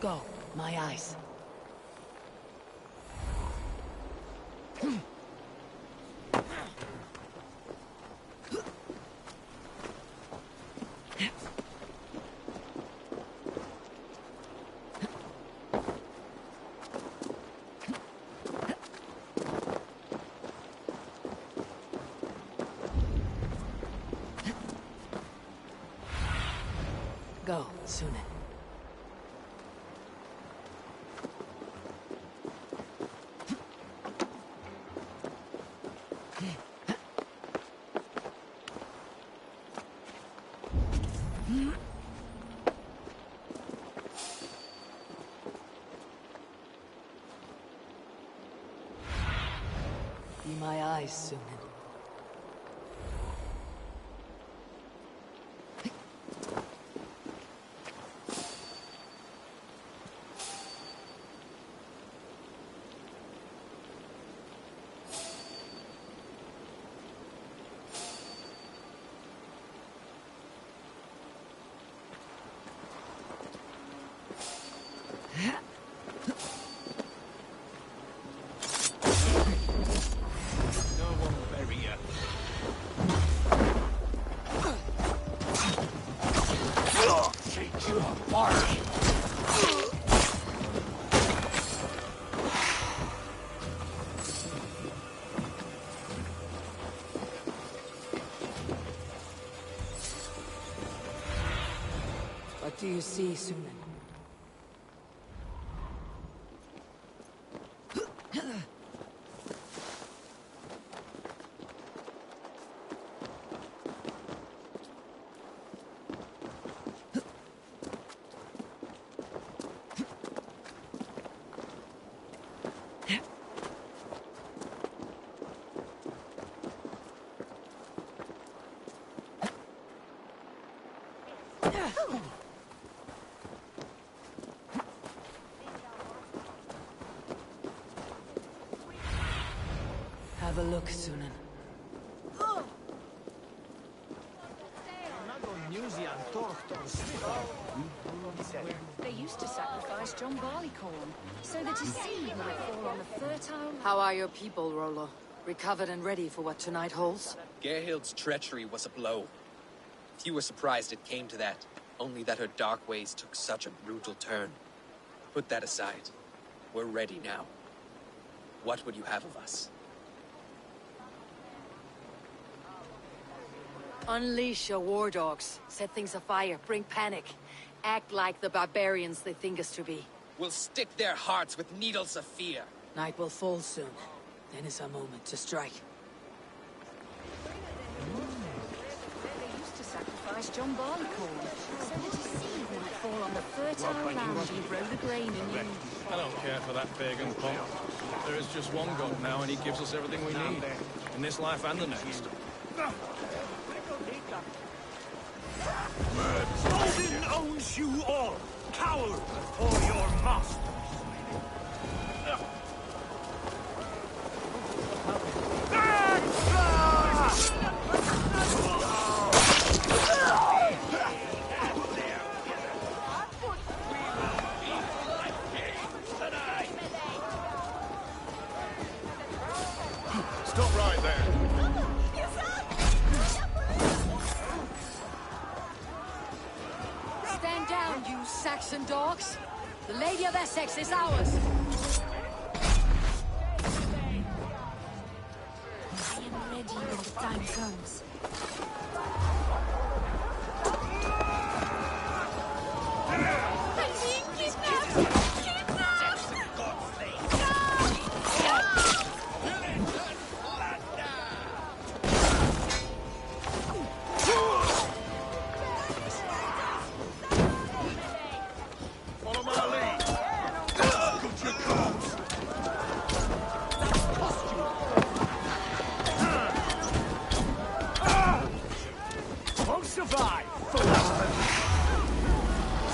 Go, my eyes. Go, Sunan. Be my eyes, Sunan. What do you see, Sunan? Have a look, Sunan. They used to sacrifice John Barleycorn, so that his seed might fall on the fertile... How are your people, Rollo? Recovered and ready for what tonight holds? Gerhild's treachery was a blow. Few were surprised it came to that, only that her dark ways took such a brutal turn. Put that aside. We're ready now. What would you have of us? Unleash your war dogs. Set things afire. Bring panic. Act like the barbarians they think us to be. We'll stick their hearts with needles of fear. Night will fall soon. Then is our moment to strike. They used to sacrifice John Barleycorn, so that his seed might fall on the fertile land and grow the grain anew. I don't care for that pagan pot. There is just one God now, and he gives us everything we need. In this life and the next. Odin owns you all! Coward before your master! Stop right there. Stand down, you Saxon dogs. The Lady of Essex is ours. I am ready when the time comes.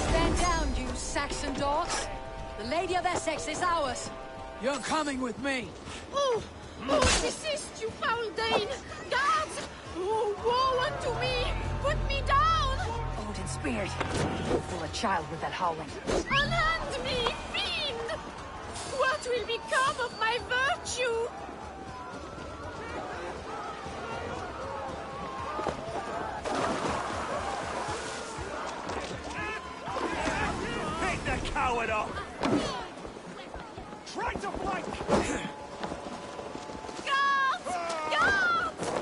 Stand down, you Saxon dogs. The Lady of Essex is ours. You're coming with me. Oh, desist, you foul Dane! Guards! Oh, woe unto me! Put me down! Odin's beard. You'll fool a child with that howling. Unhand me, fiend! What will become of my virtue? Take the coward off! Try to flank! Guards! Guards!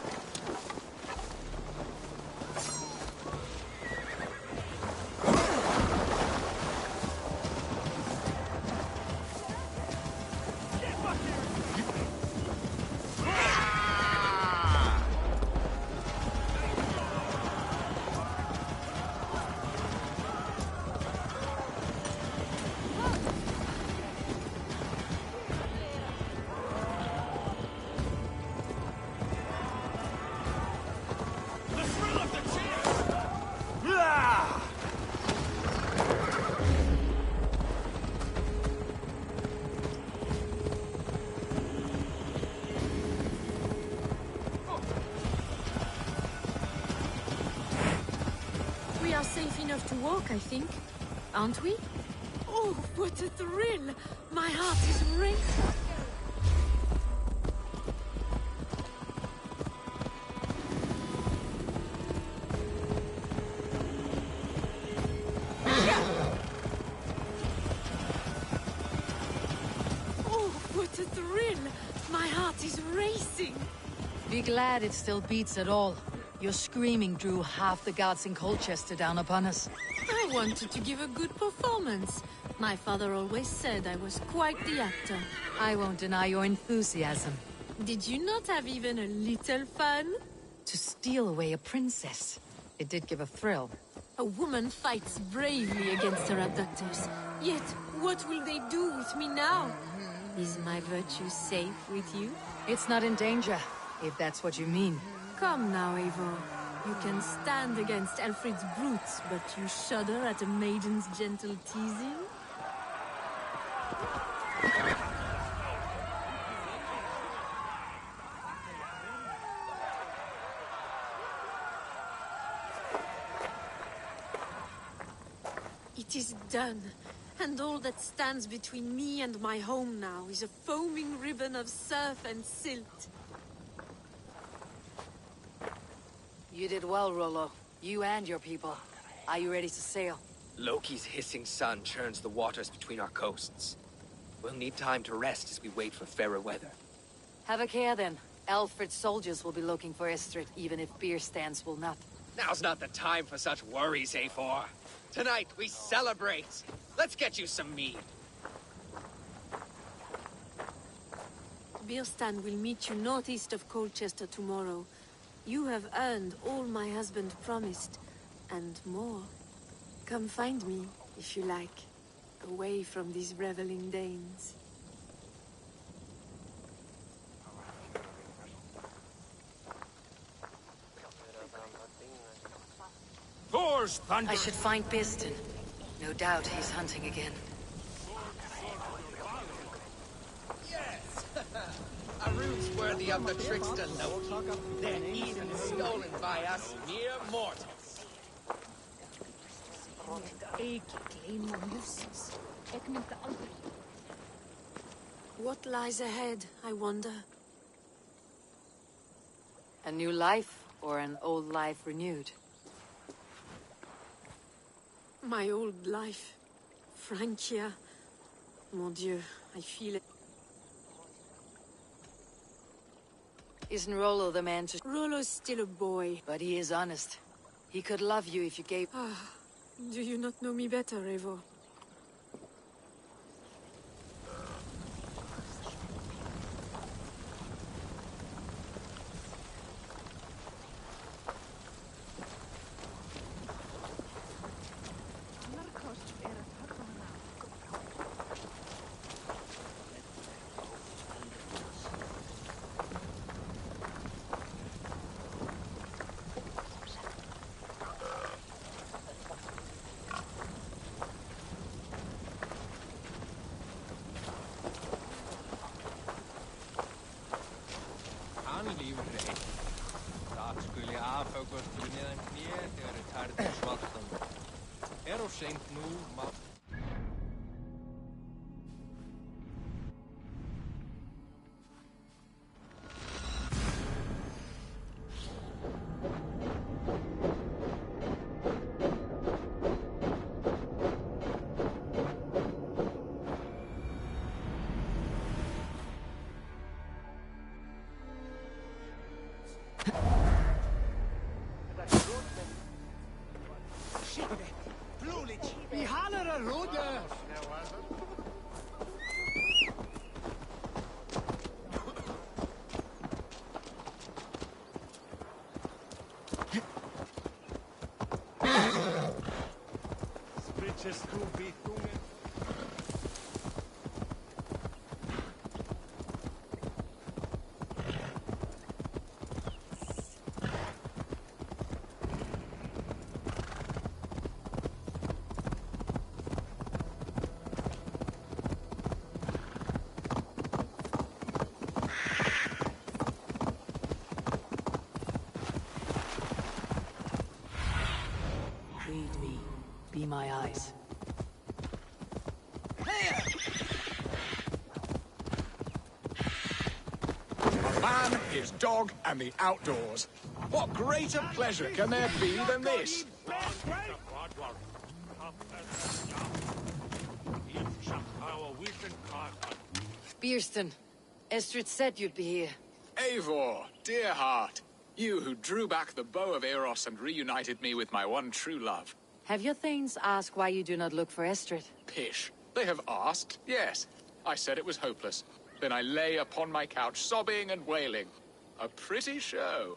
We are safe enough to walk, I think. Aren't we? Oh, what a thrill! My heart is racing. Oh, what a thrill! My heart is racing. Be glad it still beats at all. Your screaming drew half the guards in Colchester down upon us. I wanted to give a good performance. My father always said I was quite the actor. I won't deny your enthusiasm. Did you not have even a little fun? To steal away a princess. It did give a thrill. A woman fights bravely against her abductors. Yet, what will they do with me now? Is my virtue safe with you? It's not in danger, if that's what you mean. Come now, Eivor. You can stand against Alfred's brutes, but you shudder at a maiden's gentle teasing? It is done, and all that stands between me and my home now is a foaming ribbon of surf and silt. You did well, Rollo. You and your people. Are you ready to sail? Loki's hissing sun churns the waters between our coasts. We'll need time to rest as we wait for fairer weather. Have a care then. Alfred's soldiers will be looking for Estrid, even if beer stands will not. Now's not the time for such worries, Eivor. Tonight we celebrate. Let's get you some mead. Birstand will meet you northeast of Colchester tomorrow. You have earned all my husband promised, and more. Come find me, if you like, away from these reveling Danes. Thor's thunder! I should find Birsten. No doubt he's hunting again. Yes! A rune's worthy of the trickster Loki. They're easily stolen by us mere mortals. What lies ahead, I wonder? A new life, or an old life renewed? My old life. Francia. Mon Dieu, I feel it. Isn't Rollo the man to... Rollo's still a boy. But he is honest. He could love you if you gave... Do you not know me better, Eivor? Valhalla Roda! Spitches to be doing. Lead me. Be my eyes. Man, his dog, and the outdoors. What greater pleasure can there be than this? Beerston, Estrid said you'd be here. Eivor, dear heart. You who drew back the bow of Eros and reunited me with my one true love. Have your thanes asked why you do not look for Estrid? Pish. They have asked, yes. I said it was hopeless. Then I lay upon my couch, sobbing and wailing. A pretty show.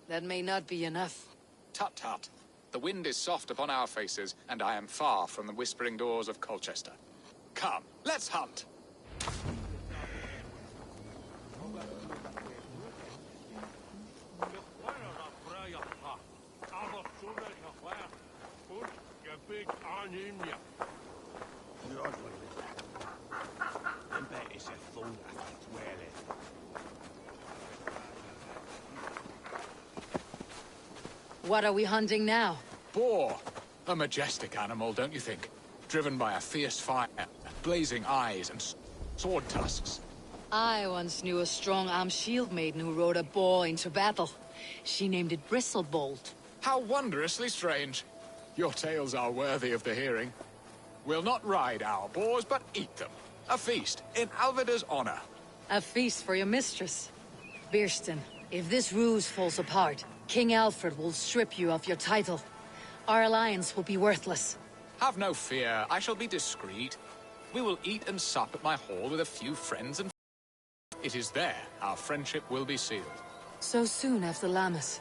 That may not be enough. Tut tut. The wind is soft upon our faces, and I am far from the whispering doors of Colchester. Come, let's hunt. What are we hunting now? Boar. A majestic animal, don't you think? Driven by a fierce fire, blazing eyes, and sword tusks. I once knew a strong-armed shield maiden who rode a boar into battle. She named it Bristlebolt. How wondrously strange. Your tales are worthy of the hearing. We'll not ride our boars, but eat them. A feast, in Alvida's honor. A feast for your mistress. Beerston, if this ruse falls apart, King Alfred will strip you of your title. Our alliance will be worthless. Have no fear, I shall be discreet. We will eat and sup at my hall with a few friends and... It is there our friendship will be sealed. So soon after Lammas.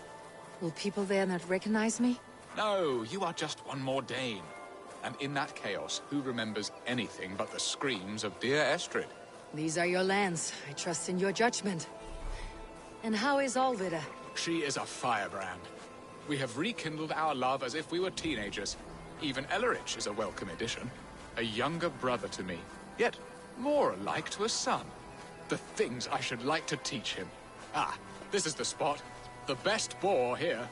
Will people there not recognize me? No, you are just one more Dane. And in that chaos, who remembers anything but the screams of dear Estrid? These are your lands. I trust in your judgment. And how is Alvida? She is a firebrand. We have rekindled our love as if we were teenagers. Even Ellerich is a welcome addition. A younger brother to me, yet more alike to a son. The things I should like to teach him. Ah, this is the spot. The best boar here.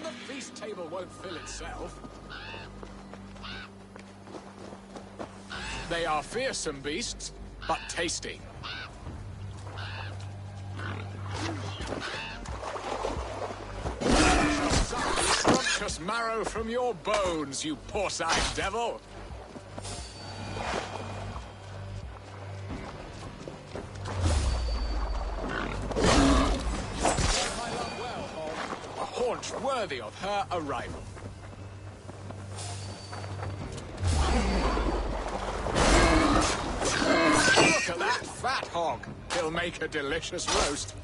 The feast table won't fill itself. They are fearsome beasts, but tasty. Scrumptious marrow from your bones, you porcine devil! Worthy of her arrival. Look at that fat hog. He'll make a delicious roast.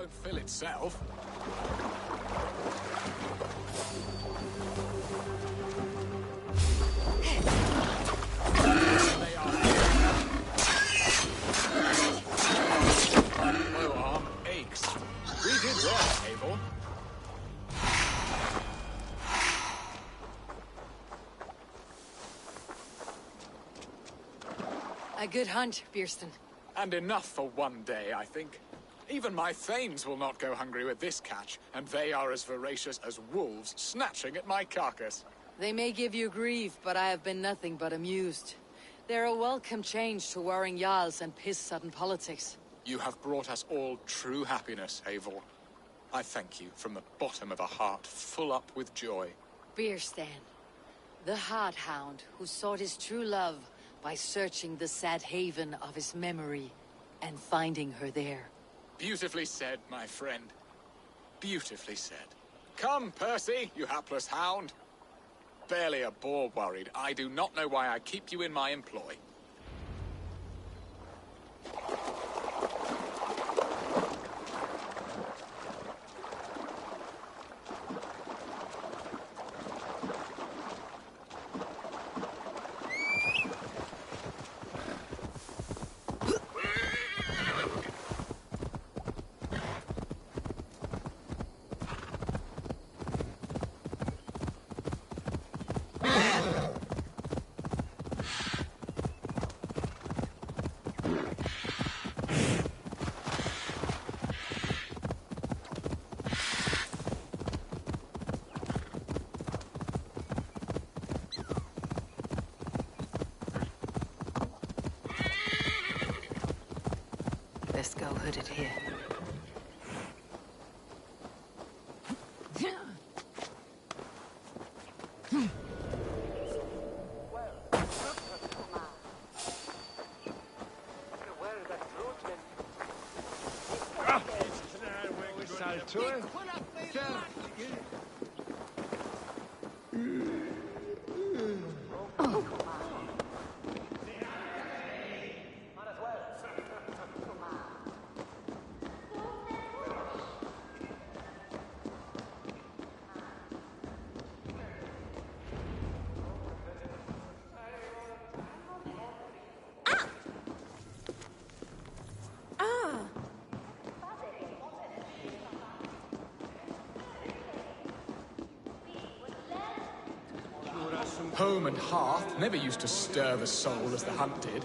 won't fill itself. They are my arm aches. We did well, Abel. A good hunt, Bierston. And enough for one day, I think. Even my thanes will not go hungry with this catch, and they are as voracious as wolves snatching at my carcass. They may give you grief, but I have been nothing but amused. They're a welcome change to warring jarls and piss-sudden politics. You have brought us all true happiness, Eivor. I thank you from the bottom of a heart full up with joy. Bierstan, the Hard Hound who sought his true love by searching the sad haven of his memory and finding her there. Beautifully said, my friend. Beautifully said. Come, Percy, you hapless hound. Barely a boar worried. I do not know why I keep you in my employ. Let's go hooded here. Home and hearth never used to stir the soul as the hunt did.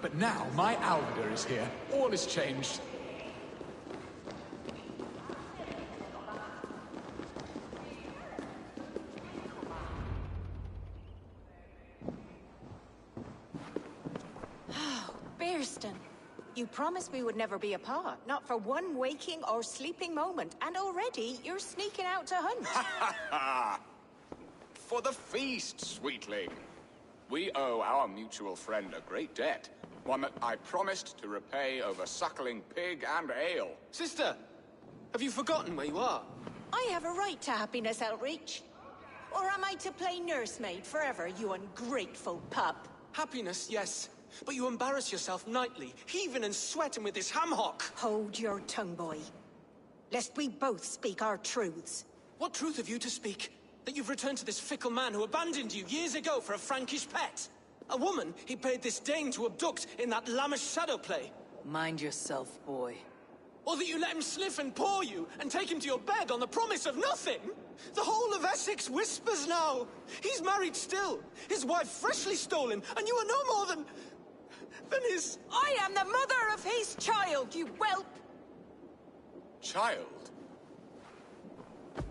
But now my Alvider is here. All is changed. Bierston, you promised we would never be apart, not for one waking or sleeping moment, and already you're sneaking out to hunt. For the feast, sweetling. We owe our mutual friend a great debt. One that I promised to repay over suckling pig and ale. Sister, have you forgotten where you are? I have a right to happiness, Outreach. Or am I to play nursemaid forever, you ungrateful pup? Happiness, yes. But you embarrass yourself nightly, heaving and sweating with this ham-hock. Hold your tongue, boy. Lest we both speak our truths. What truth have you to speak? That you've returned to this fickle man who abandoned you years ago for a Frankish pet? A woman he paid this Dane to abduct in that lammish shadow play? Mind yourself, boy. Or that you let him sniff and paw you, and take him to your bed on the promise of nothing? The whole of Essex whispers now. He's married still, his wife freshly stolen, and you are no more than his... I am the mother of his child, you whelp! Child?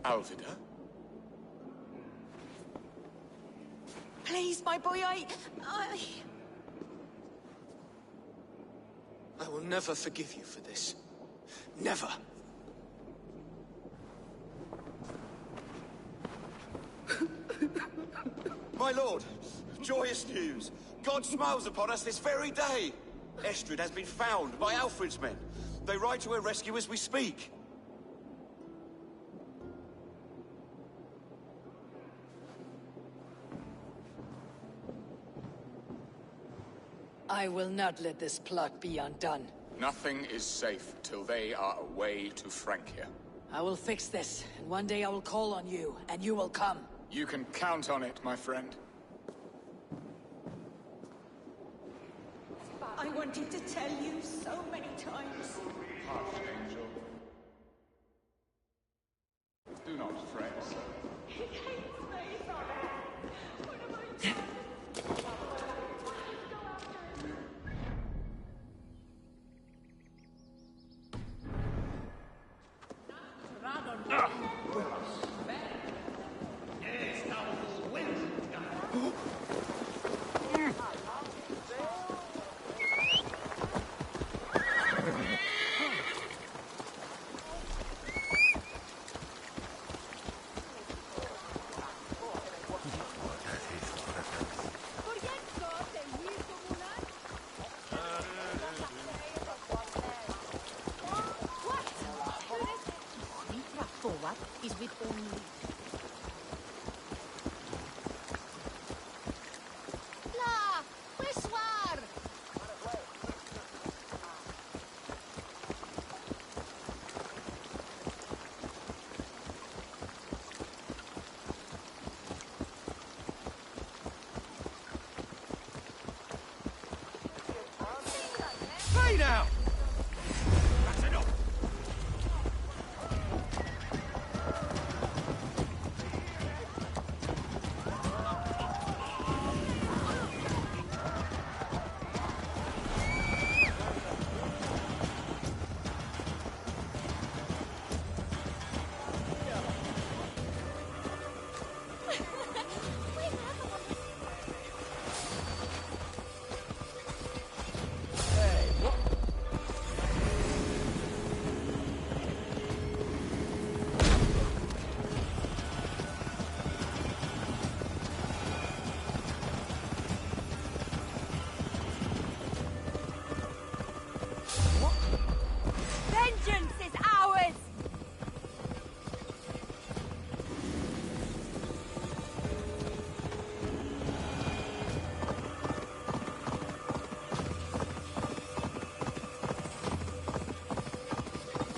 Alvida? Please, my boy, I will never forgive you for this. Never. My lord, joyous news. God smiles upon us this very day. Estrid has been found by Alfred's men. They ride to her rescue as we speak. I will not let this plot be undone. Nothing is safe till they are away to Francia. I will fix this, and one day I will call on you, and you will come. You can count on it, my friend. I wanted to tell you so many times. Hush, Angel. Do not fret. He hates me, Father. What am I doing? Is with only. La! Pressoir! Hey now! That's enough! Vengeance is ours!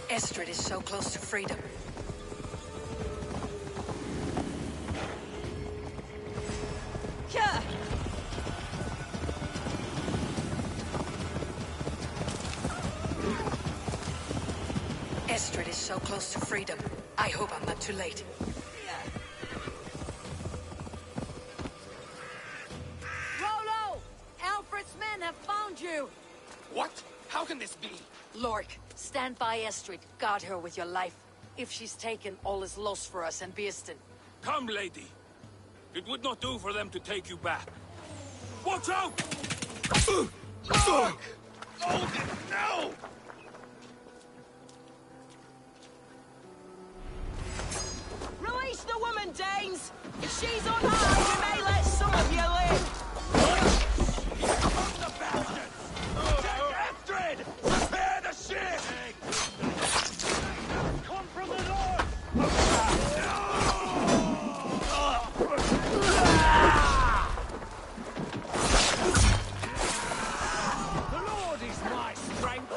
Estrid is so close to freedom. Estrid is so close to freedom. I hope I'm not too late. Rolo! Alfred's men have found you! What? How can this be? Lork, stand by Estrid. Guard her with your life. If she's taken, all is lost for us and Beeston. Come, lady. It would not do for them to take you back. Watch out! Hold it now! Release the woman, Danes! If she's unharmed, we may let some of you live! Come the bastards! Take Astrid! Prepare the ship! Come from the north! The Lord is my strength!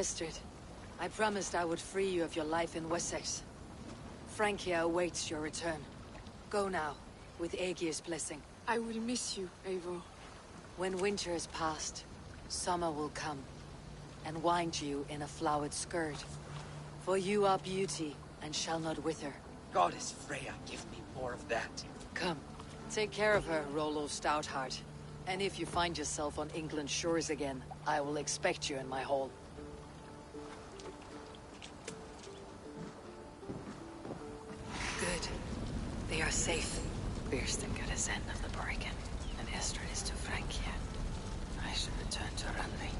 Estrid, I promised I would free you of your life in Wessex. Francia awaits your return. Go now, with Aegir's blessing. I will miss you, Eivor. When winter is past, summer will come, and wind you in a flowered skirt. For you are beauty, and shall not wither. Goddess Freya, give me more of that. Come, take care of her, Rollo Stoutheart. And if you find yourself on England's shores again, I will expect you in my hall. Good. They are safe. Birsten got his end of the bargain, and Estrid is to Francia. I should return to Randvi.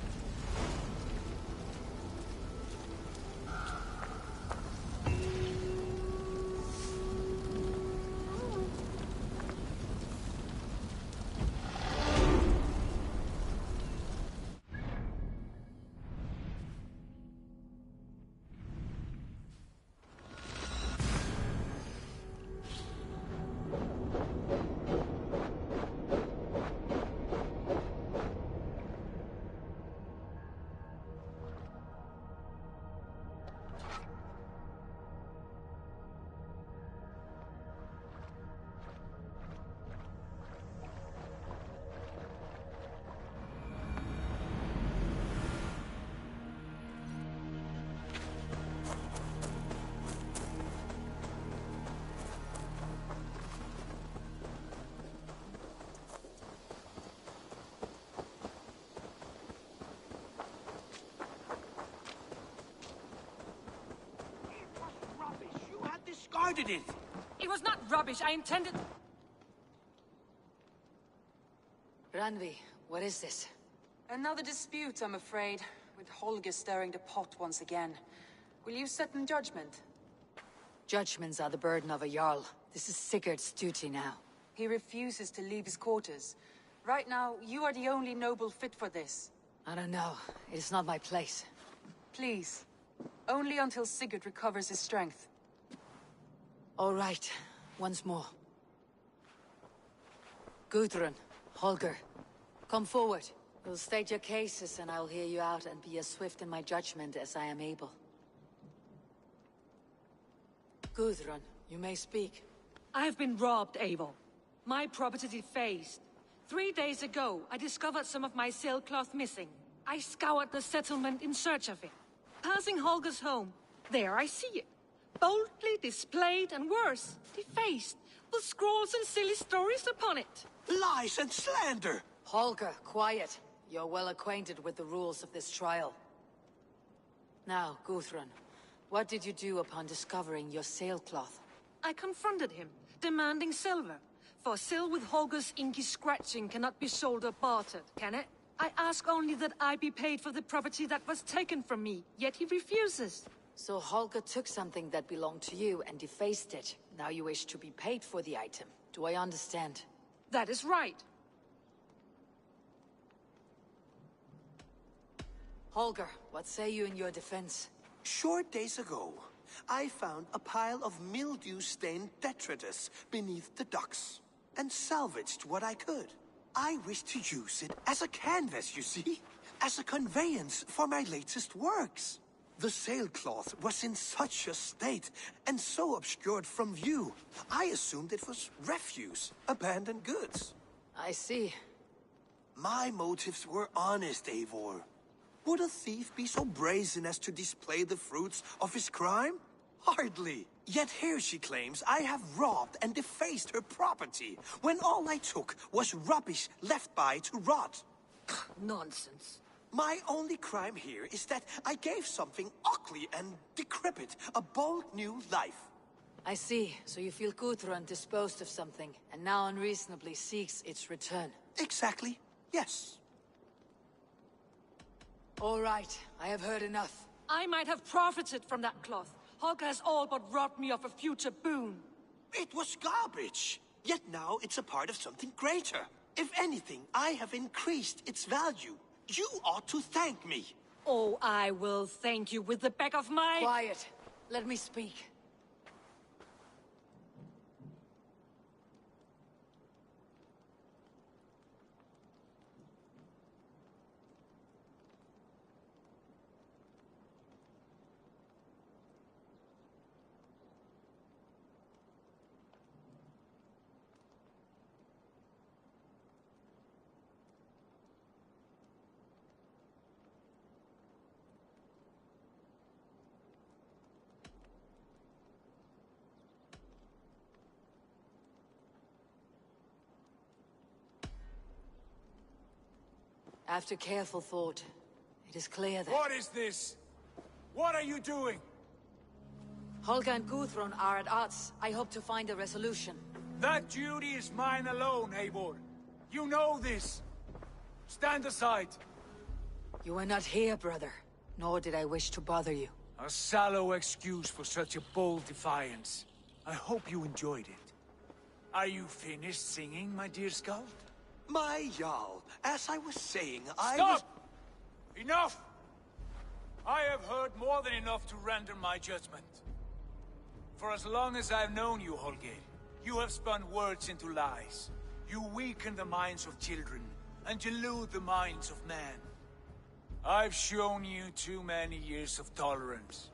Discarded it! It was not rubbish. I intended... Randvi, what is this? Another dispute, I'm afraid, with Holger stirring the pot once again. Will you set in judgment? Judgments are the burden of a Jarl. This is Sigurd's duty now. He refuses to leave his quarters. Right now, you are the only noble fit for this. I don't know. It is not my place. Please. Only until Sigurd recovers his strength. All right. Once more. Gudrun, Holger, come forward. You'll state your cases and I'll hear you out and be as swift in my judgment as I am able. Gudrun, you may speak. I have been robbed, Eivor. My property defaced. 3 days ago, I discovered some of my sailcloth missing. I scoured the settlement in search of it. Passing Holger's home, there I see it. Boldly displayed and worse, defaced, with scrawls and silly stories upon it. Lies and slander! Holger, quiet. You're well acquainted with the rules of this trial. Now, Gudrun, what did you do upon discovering your sailcloth? I confronted him, demanding silver. For sil with Holger's inky scratching cannot be sold or bartered, can it? I ask only that I be paid for the property that was taken from me, yet he refuses. So Holger took something that belonged to you and defaced it. Now you wish to be paid for the item. Do I understand? That is right. Holger, what say you in your defense? Short days ago, I found a pile of mildew-stained detritus beneath the docks, and salvaged what I could. I wish to use it as a canvas, you see? As a conveyance for my latest works. The sailcloth was in such a state, and so obscured from view, I assumed it was refuse, abandoned goods. I see. My motives were honest, Eivor. Would a thief be so brazen as to display the fruits of his crime? Hardly. Yet here she claims I have robbed and defaced her property, when all I took was rubbish left by to rot. Nonsense. My only crime here is that I gave something ugly and decrepit a bold new life. I see. So you feel Gudrun disposed of something, and now unreasonably seeks its return. Exactly. Yes. All right. I have heard enough. I might have profited from that cloth. Holger has all but robbed me of a future boon. It was garbage. Yet now it's a part of something greater. If anything, I have increased its value. You ought to thank me. Oh, I will thank you with the back of my... Quiet. Let me speak. After careful thought, it is clear that... What is this? What are you doing? Holger and Gudrun are at odds. I hope to find a resolution. That duty is mine alone, Eivor. You know this. Stand aside. You were not here, brother. Nor did I wish to bother you. A sallow excuse for such a bold defiance. I hope you enjoyed it. Are you finished singing, my dear Skald? My Jarl, as I was saying, Stop! Enough! I have heard more than enough to render my judgment. For as long as I've known you, Holger, you have spun words into lies. You weaken the minds of children, and delude the minds of men. I've shown you too many years of tolerance.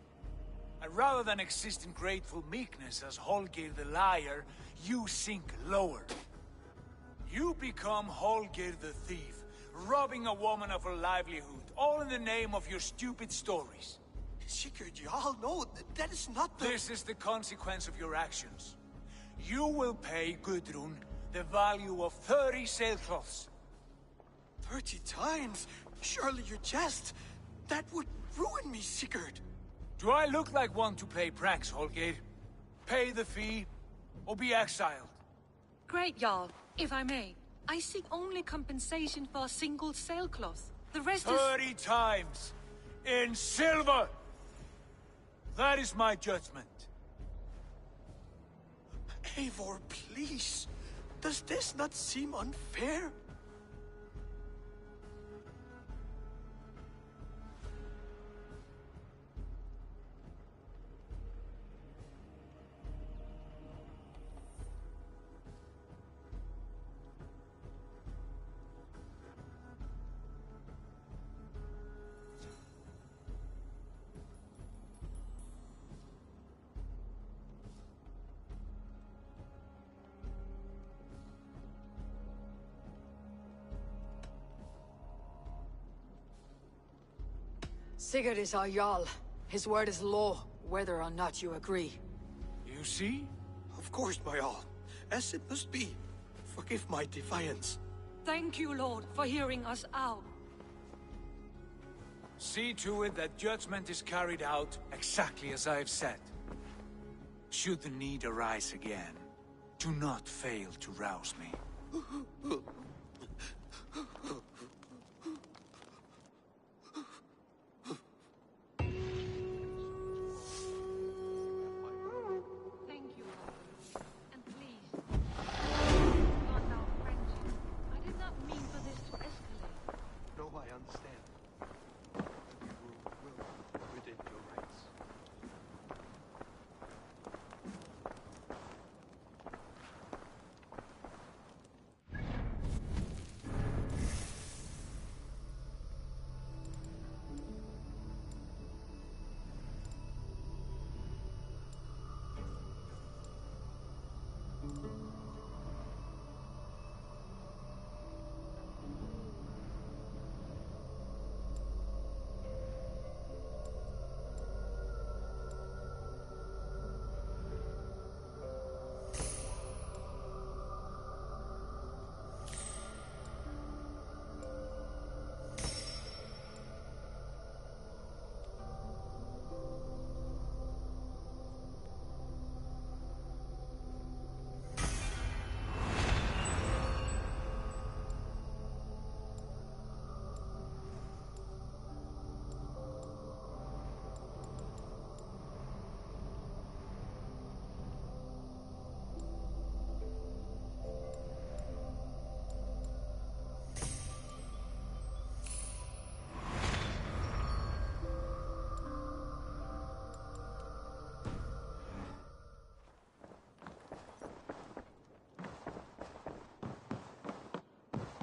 And rather than exist in grateful meekness as Holger the liar, you sink lower. You become Holger the thief, robbing a woman of her livelihood, all in the name of your stupid stories. Sigurd, Jarl, no, that is not the... This is the consequence of your actions. You will pay Gudrun the value of 30 sailcloths. 30 times? Surely you jest. That would ruin me, Sigurd. Do I look like one to play pranks, Holger? Pay the fee, or be exiled. Great, Jarl. If I may, I seek only compensation for a single sailcloth. The rest is... 30 times! In silver! That is my judgment. Eivor, please. Does this not seem unfair? Sigurd is our Jarl. His word is law, whether or not you agree. You see? Of course, my Jarl. As it must be. Forgive my defiance. Thank you, Lord, for hearing us out. See to it that judgment is carried out exactly as I have said. Should the need arise again, do not fail to rouse me. Thank you, Lord. And please, not our friendship. I did not mean for this to escalate. No, I understand. You will within your rights.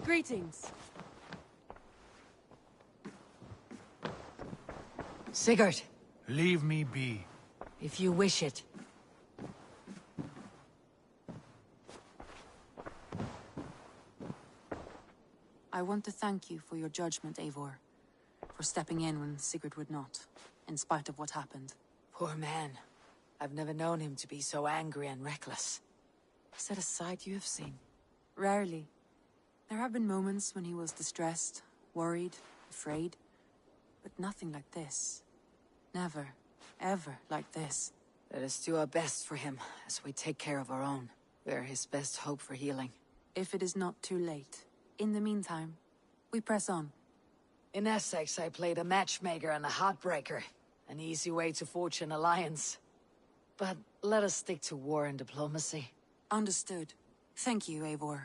Greetings. Sigurd, Leave me be. if you wish it. I want to thank you for your judgment, Eivor. For stepping in when Sigurd would not, in spite of what happened. Poor man. I've never known him to be so angry and reckless. Is that a side you have seen? Rarely. There have been moments when he was distressed, worried, afraid. But nothing like this. Never, ever like this. Let us do our best for him, as we take care of our own. We're his best hope for healing. If it is not too late. In the meantime, we press on. In Essex, I played a matchmaker and a heartbreaker. An easy way to forge an alliance. But let us stick to war and diplomacy. Understood. Thank you, Eivor.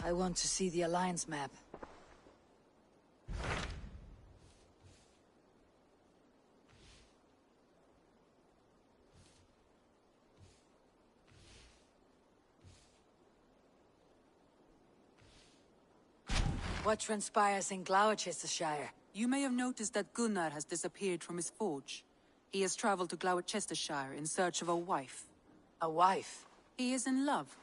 I want to see the Alliance map. What transpires in Gloucestershire? You may have noticed that Gunnar has disappeared from his forge. He has traveled to Gloucestershire in search of a wife. A wife? He is in love.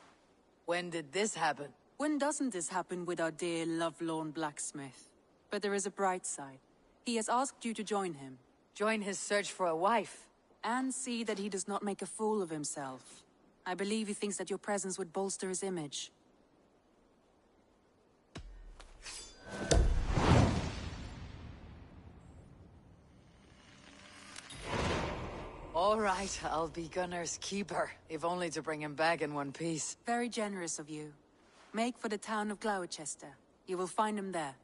When did this happen? When doesn't this happen with our dear lovelorn blacksmith? But there is a bright side. He has asked you to join him. Join his search for a wife? And see that he does not make a fool of himself. I believe he thinks that your presence would bolster his image. All right, I'll be Gunnar's keeper, if only to bring him back in one piece. Very generous of you. Make for the town of Gloucester. You will find him there.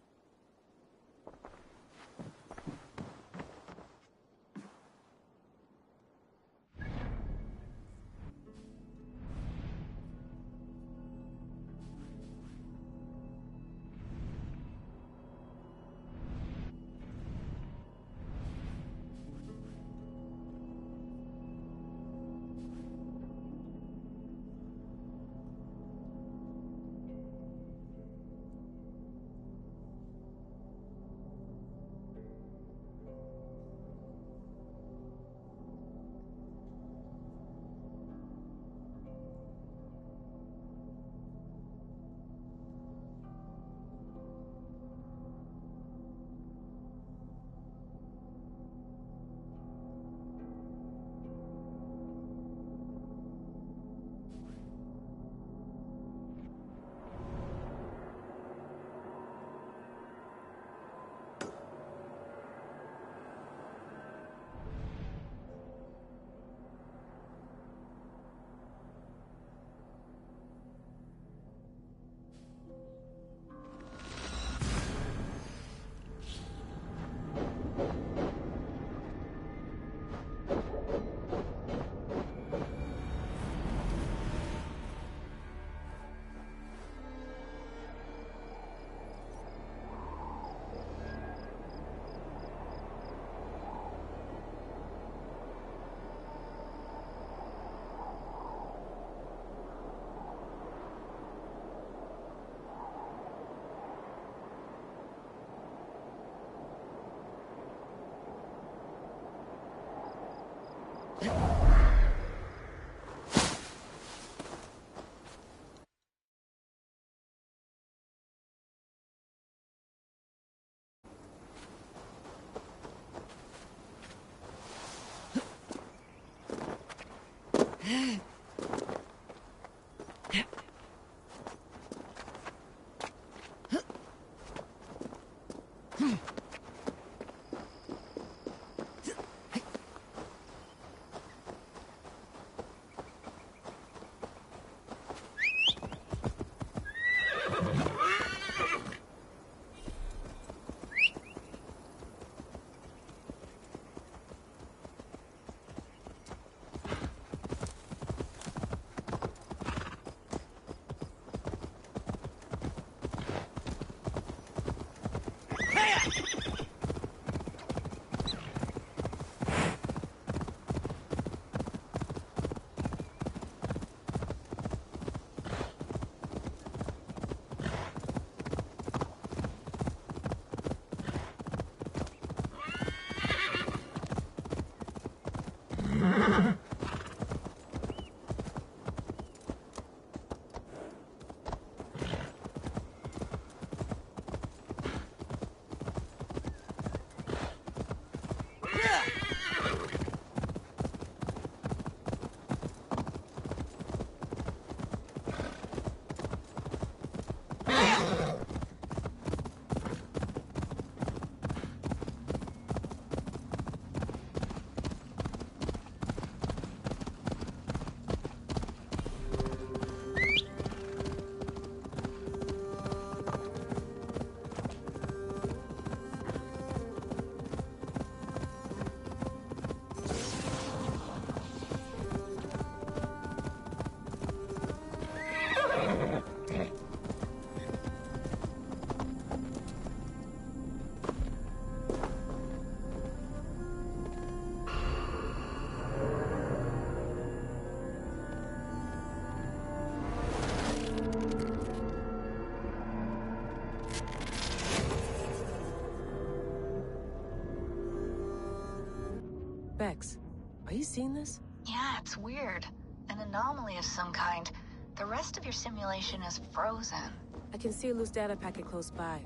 Bex, are you seeing this? Yeah, it's weird. An anomaly of some kind. The rest of your simulation is frozen. I can see a loose data packet close by.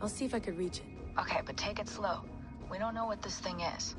I'll see if I could reach it. Okay, but take it slow. We don't know what this thing is.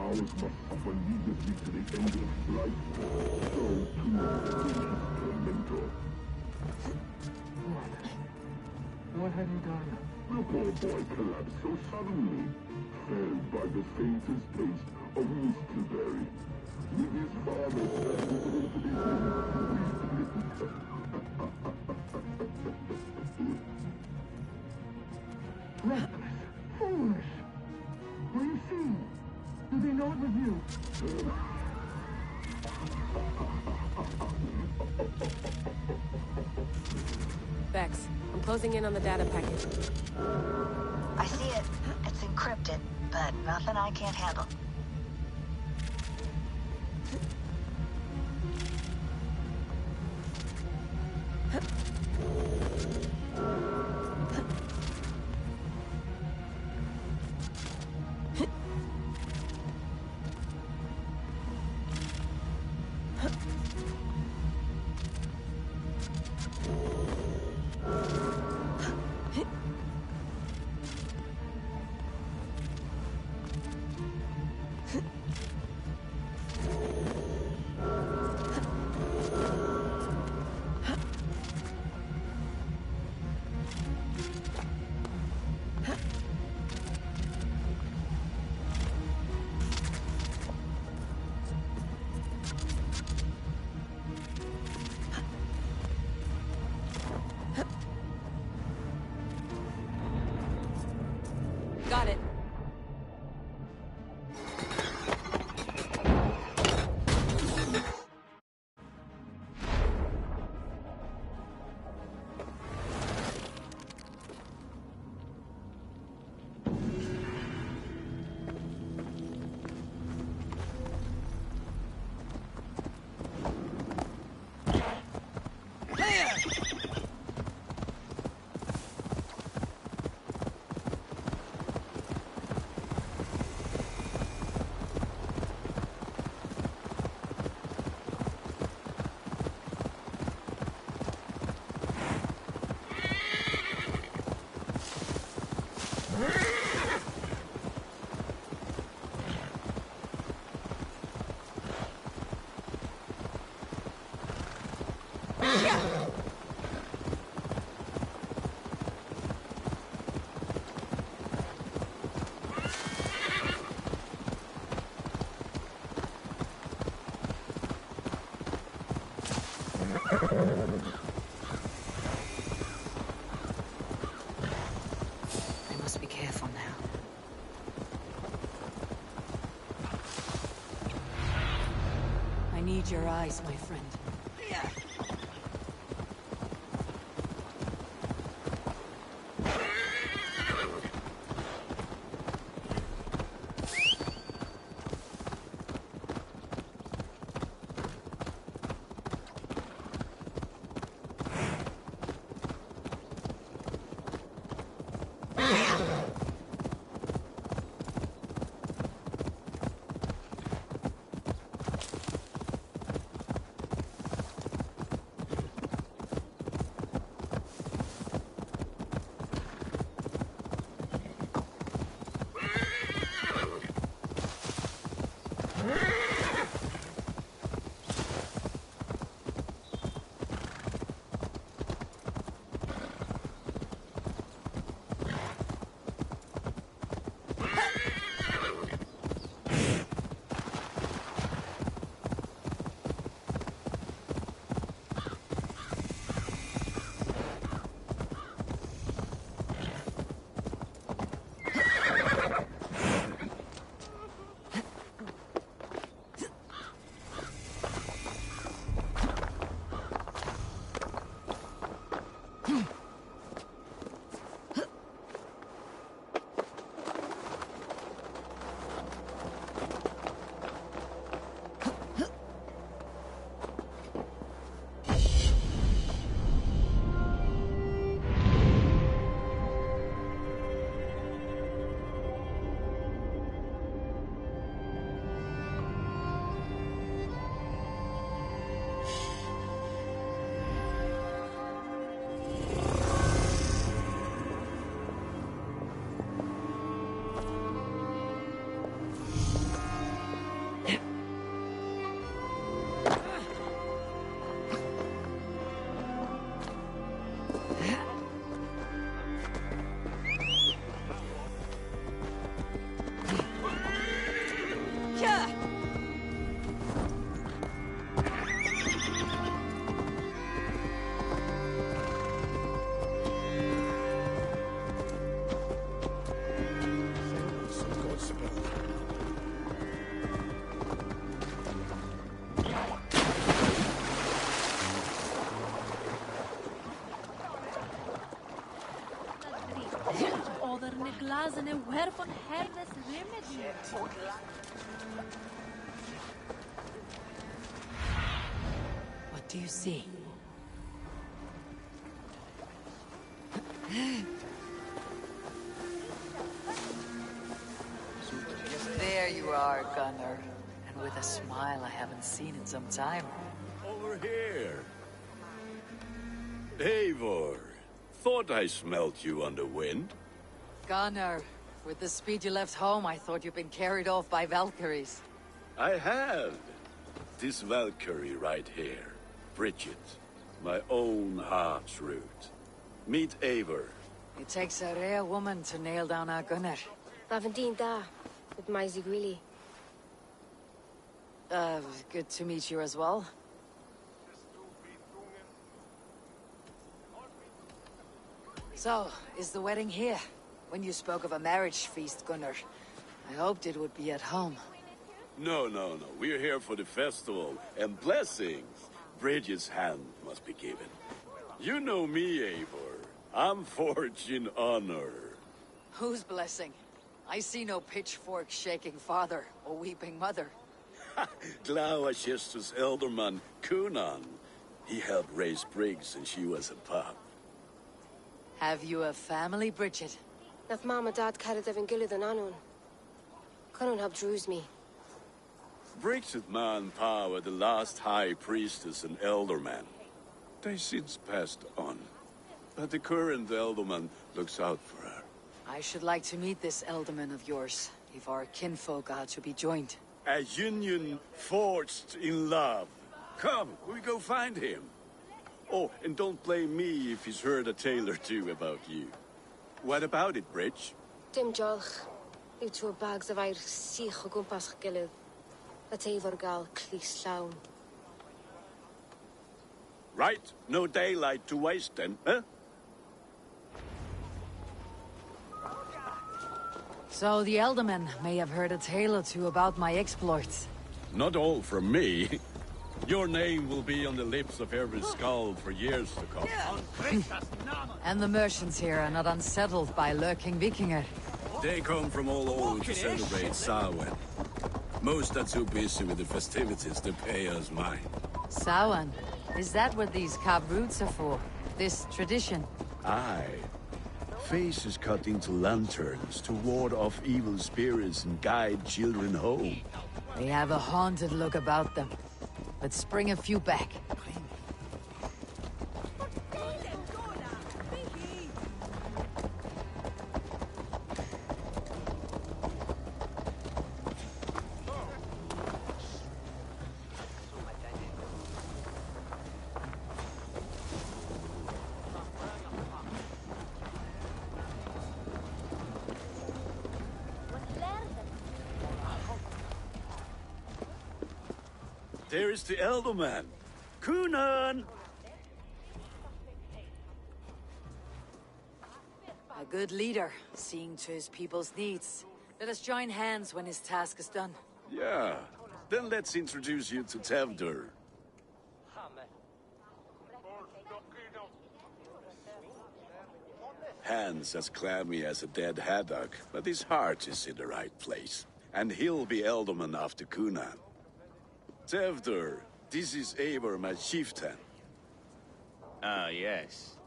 ours must suffer needlessly to the end of life. So too his tormentor. What had he done? The poor boy collapsed so suddenly, felled by the faintest taste of Mistleberry. With his father standing reckless, foolish. Were you seen? Do they know it was you? Vex, I'm closing in on the data package. I see it. It's encrypted, but nothing I can't handle. Got it. I must be careful now. I need your eyes, my friend. What do you see? There you are, Gunnar. And with a smile I haven't seen in some time. Over here. Eivor, thought I smelt you on the wind. Gunnar, with the speed you left home, I thought you'd been carried off by Valkyries. I have. This Valkyrie right here. Bridget. My own heart's root. Meet Eivor. It takes a rare woman to nail down our Gunnar. Ravendeen da, with my Zigwili. Good to meet you as well. So, is the wedding here? When you spoke of a marriage feast, Gunnar, I hoped it would be at home. No. We're here for the festival, and blessings. Bridget's hand must be given. You know me, Eivor. I'm forged in honor. Whose blessing? I see no pitchfork shaking father or weeping mother. Glauacestus elderman, Kunan. He helped raise Briggs since she was a pup. Have you a family, Bridget? Naf mama dad carried even gillid an anun. Cannon help druise me. Briggs at Man Pa were the last high priestess and elderman. They since passed on. But the current elderman looks out for her. I should like to meet this elderman of yours, if our kinfolk are to be joined. A union forged in love. Come, we go find him. Oh, and don't blame me if he's heard a tale or two about you. What about it, Bridge? Dim jolch. You two bags of air sich o gwmpas gillid. A Eivor gal clis llawn. Right, no daylight to waste then, huh? So the Elderman may have heard a tale or two about my exploits. Not all from me. Your name will be on the lips of every skull for years to come. And the merchants here are not unsettled by lurking Vikinger. They come from all over to celebrate Samhain. Most are too busy with the festivities to pay us mind. Samhain? Is that what these carved roots are for? This tradition? Aye. Faces cut into lanterns to ward off evil spirits and guide children home. They have a haunted look about them. Let's bring a few back. There is the Elderman. Kunan! A good leader, seeing to his people's needs. Let us join hands when his task is done. Yeah. Then let's introduce you to Tevdur. Hands as clammy as a dead haddock, but his heart is in the right place. And he'll be Elderman after Kunan. Tevdur, this is Eivor, my chieftain. Ah, yes.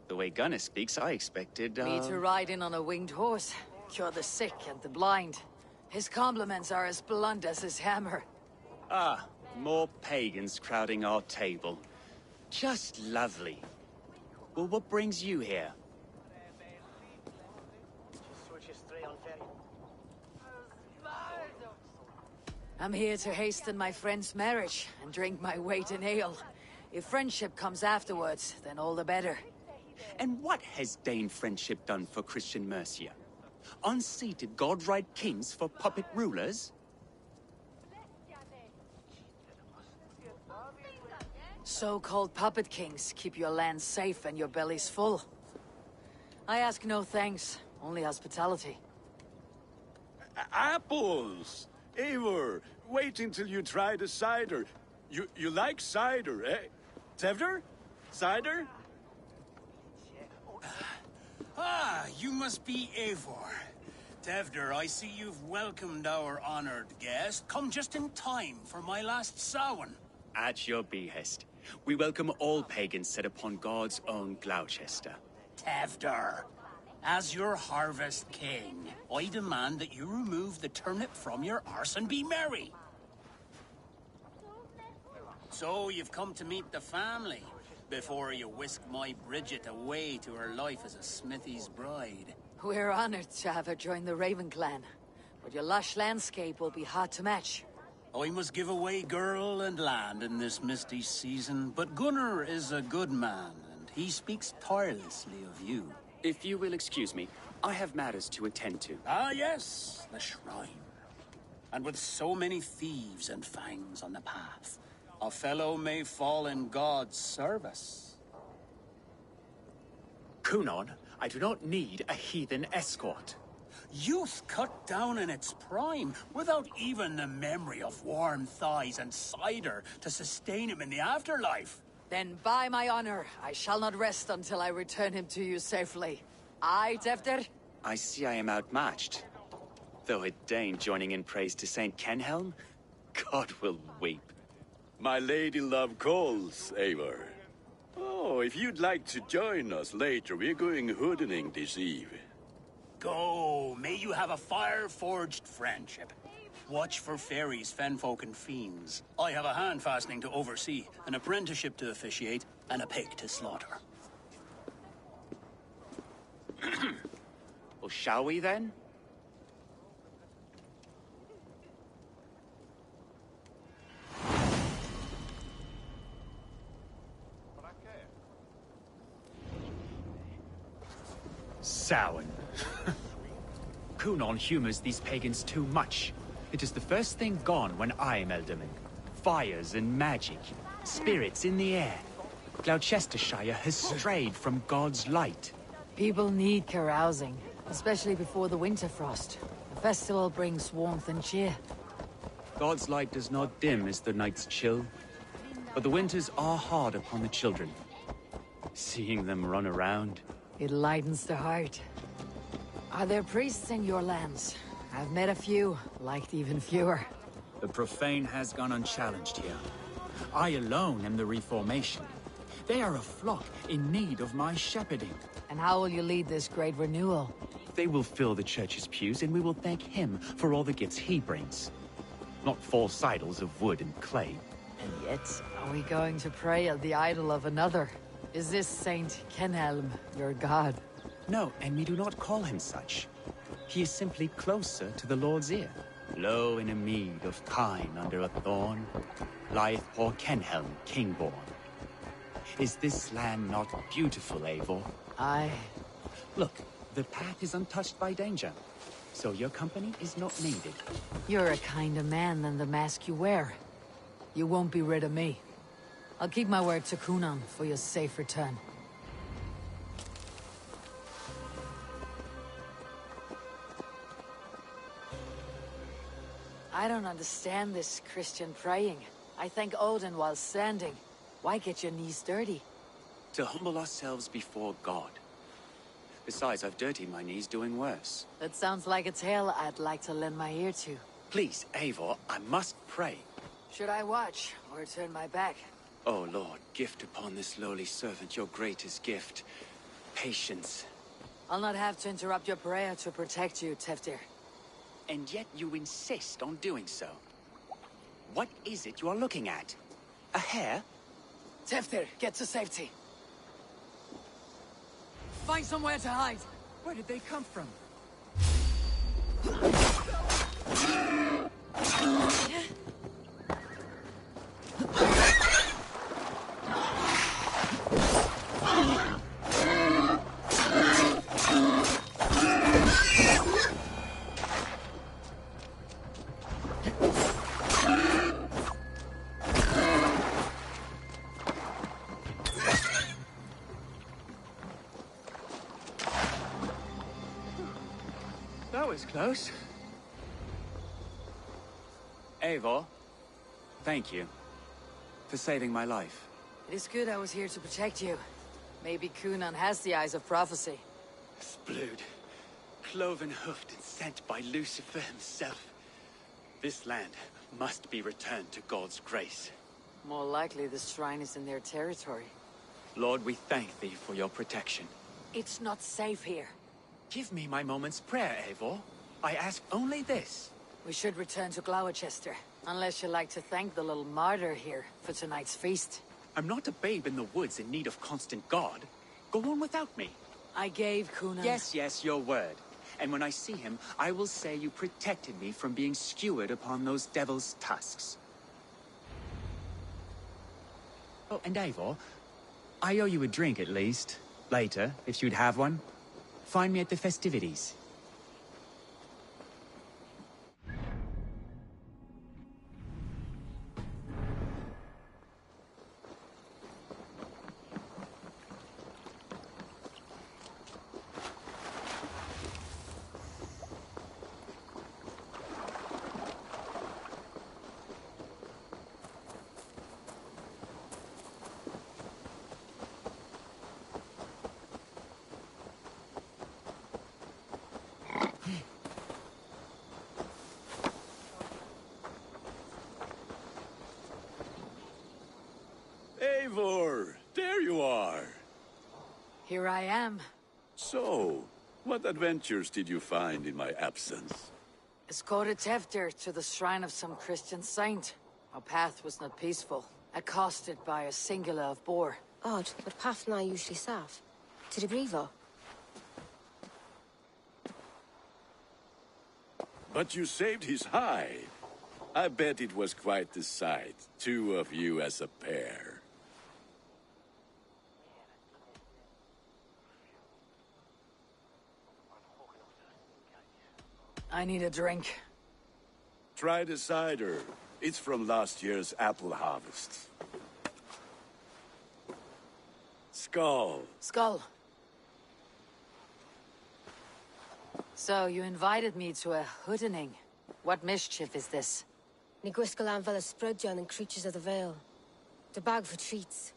The way Gunnar speaks, I expected, Me to ride in on a winged horse, cure the sick and the blind. His compliments are as blunt as his hammer. Ah, more pagans crowding our table. Just lovely. Well, what brings you here? I'm here to hasten my friend's marriage and drink my weight in ale. If friendship comes afterwards, then all the better. And what has Dane friendship done for Christian Mercia? Unseated godright kings for puppet rulers? So-called puppet kings keep your lands safe and your bellies full. I ask no thanks, only hospitality. Apples! Eivor, wait until you try the cider. You like cider, eh? Tevdur? Cider? Ah, you must be Eivor. Tevder, I see you've welcomed our honored guest. Come just in time for my last Samhain. At your behest. We welcome all pagans set upon God's own Gloucester. Tevder, as your harvest king, I demand that you remove the turnip from your arse and be merry. So you've come to meet the family before you whisk my Bridget away to her life as a smithy's bride. We're honored to have her join the Raven clan, but your lush landscape will be hard to match. I must give away girl and land in this misty season, but Gunnar is a good man, and he speaks tirelessly of you. If you will excuse me, I have matters to attend to. Ah, yes, the shrine. And with so many thieves and fangs on the path, a fellow may fall in God's service. Kunon, I do not need a heathen escort. Youth cut down in its prime, without even the memory of warm thighs and cider to sustain him in the afterlife. Then by my honor, I shall not rest until I return him to you safely. Aye, Tevder? I see I am outmatched. Though a Dane joining in praise to Saint Kenhelm, God will weep. My lady love calls, Eivor. Oh, if you'd like to join us later, we're going hoodening this eve. Go, may you have a fire-forged friendship. Watch for fairies, fenfolk, and fiends. I have a hand fastening to oversee, an apprenticeship to officiate, and a pig to slaughter. Well, shall we then? Samhain. Kunon humors these pagans too much. It is the first thing gone when I am Elderman. Fires and magic, spirits in the air. Gloucestershire has strayed from God's light. People need carousing, especially before the winter frost. The festival brings warmth and cheer. God's light does not dim as the nights chill, but the winters are hard upon the children. Seeing them run around... It lightens the heart. Are there priests in your lands? I've met a few, liked even fewer. The profane has gone unchallenged here. I alone am the Reformation. They are a flock in need of my shepherding. And how will you lead this great renewal? They will fill the church's pews, and we will thank him for all the gifts he brings. Not false idols of wood and clay. And yet, are we going to pray at the idol of another? Is this Saint Kenhelm your god? No, and we do not call him such. He is simply closer to the Lord's ear. Low in a mead of kine under a thorn, lieth poor Kenhelm, king-born. Is this land not beautiful, Eivor? Aye. Look, the path is untouched by danger, so your company is not needed. You're a kinder man than the mask you wear. You won't be rid of me. I'll keep my word to Kunon for your safe return. I don't understand this Christian praying. I thank Odin while standing. Why get your knees dirty? To humble ourselves before God. Besides, I've dirtied my knees doing worse. That sounds like a tale I'd like to lend my ear to. Please, Eivor, I must pray. Should I watch, or turn my back? Oh, Lord, gift upon this lowly servant your greatest gift. Patience. I'll not have to interrupt your prayer to protect you, Teftir. And yet you insist on doing so. What is it you are looking at? A hare? Teftir, get to safety. Find somewhere to hide. Where did they come from? That was close. Eivor, thank you for saving my life. It is good I was here to protect you. Maybe Kunon has the eyes of prophecy. Splud. cloven-hoofed and sent by Lucifer himself. This land must be returned to God's grace. More likely the shrine is in their territory. Lord, we thank thee for your protection. It's not safe here. Give me my moment's prayer, Eivor. I ask only this. We should return to Gloucester, unless you like to thank the little martyr here for tonight's feast. I'm not a babe in the woods in need of constant guard. Go on without me. I gave Kuna... Yes, your word. And when I see him, I will say you protected me from being skewered upon those devil's tusks. Oh, and Eivor, I owe you a drink at least. Later, if you'd have one. Find me at the festivities. Eivor, there you are. Here I am. So, what adventures did you find in my absence? Escorted Tefter to the shrine of some Christian saint. Our path was not peaceful. Accosted by a singular of boar. Odd, but path and I usually sav. To the Grievo. But you saved his hide. I bet it was quite the sight. Two of you as a pair. I need a drink. Try the cider. It's from last year's apple harvest. Skull. Skull. So, you invited me to a hoodening. What mischief is this? Ní gwisgo an fel ysbrydion and creatures of the Vale. The bag for treats.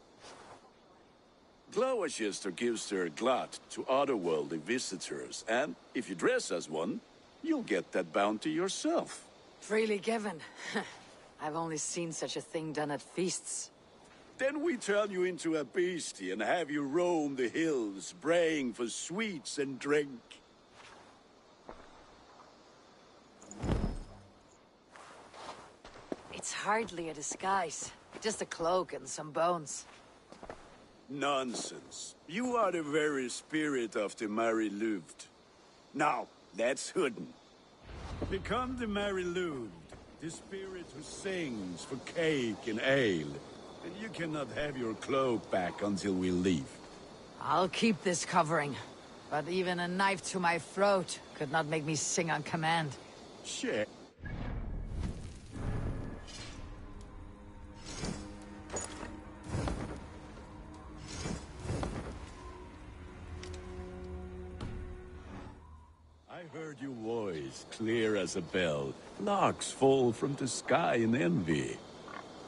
Gloucester gives their glut to otherworldly visitors, and if you dress as one, you'll get that bounty yourself. Freely given. I've only seen such a thing done at feasts. Then we turn you into a beastie and have you roam the hills, braying for sweets and drink. It's hardly a disguise. Just a cloak and some bones. Nonsense. You are the very spirit of the Mary Louved. Now, let's hooden. Become the Mary Louved, the spirit who sings for cake and ale. And you cannot have your cloak back until we leave. I'll keep this covering. But even a knife to my throat could not make me sing on command. Shit. I heard your voice, clear as a bell. Larks fall from the sky in envy.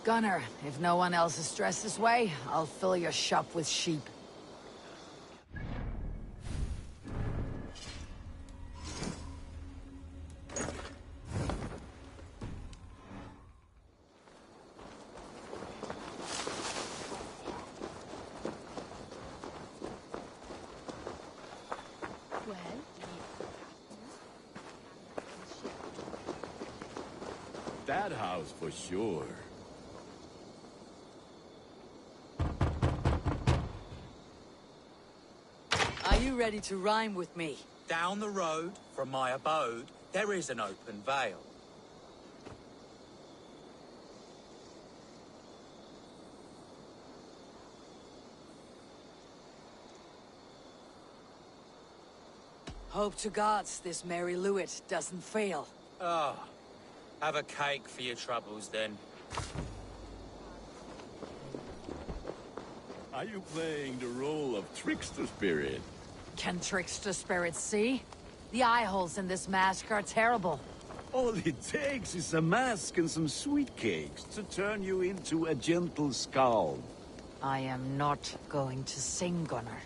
Gunnar, if no one else is dressed this way, I'll fill your shop with sheep. That house for sure. Are you ready to rhyme with me? Down the road from my abode, there is an open vale. Hope to gods this Mary Lewit doesn't fail. Ah, have a cake for your troubles then. Are you playing the role of trickster spirit? Can trickster spirits see? The eye holes in this mask are terrible. All it takes is a mask and some sweet cakes to turn you into a gentle skull. I am not going to sing, Gunnar.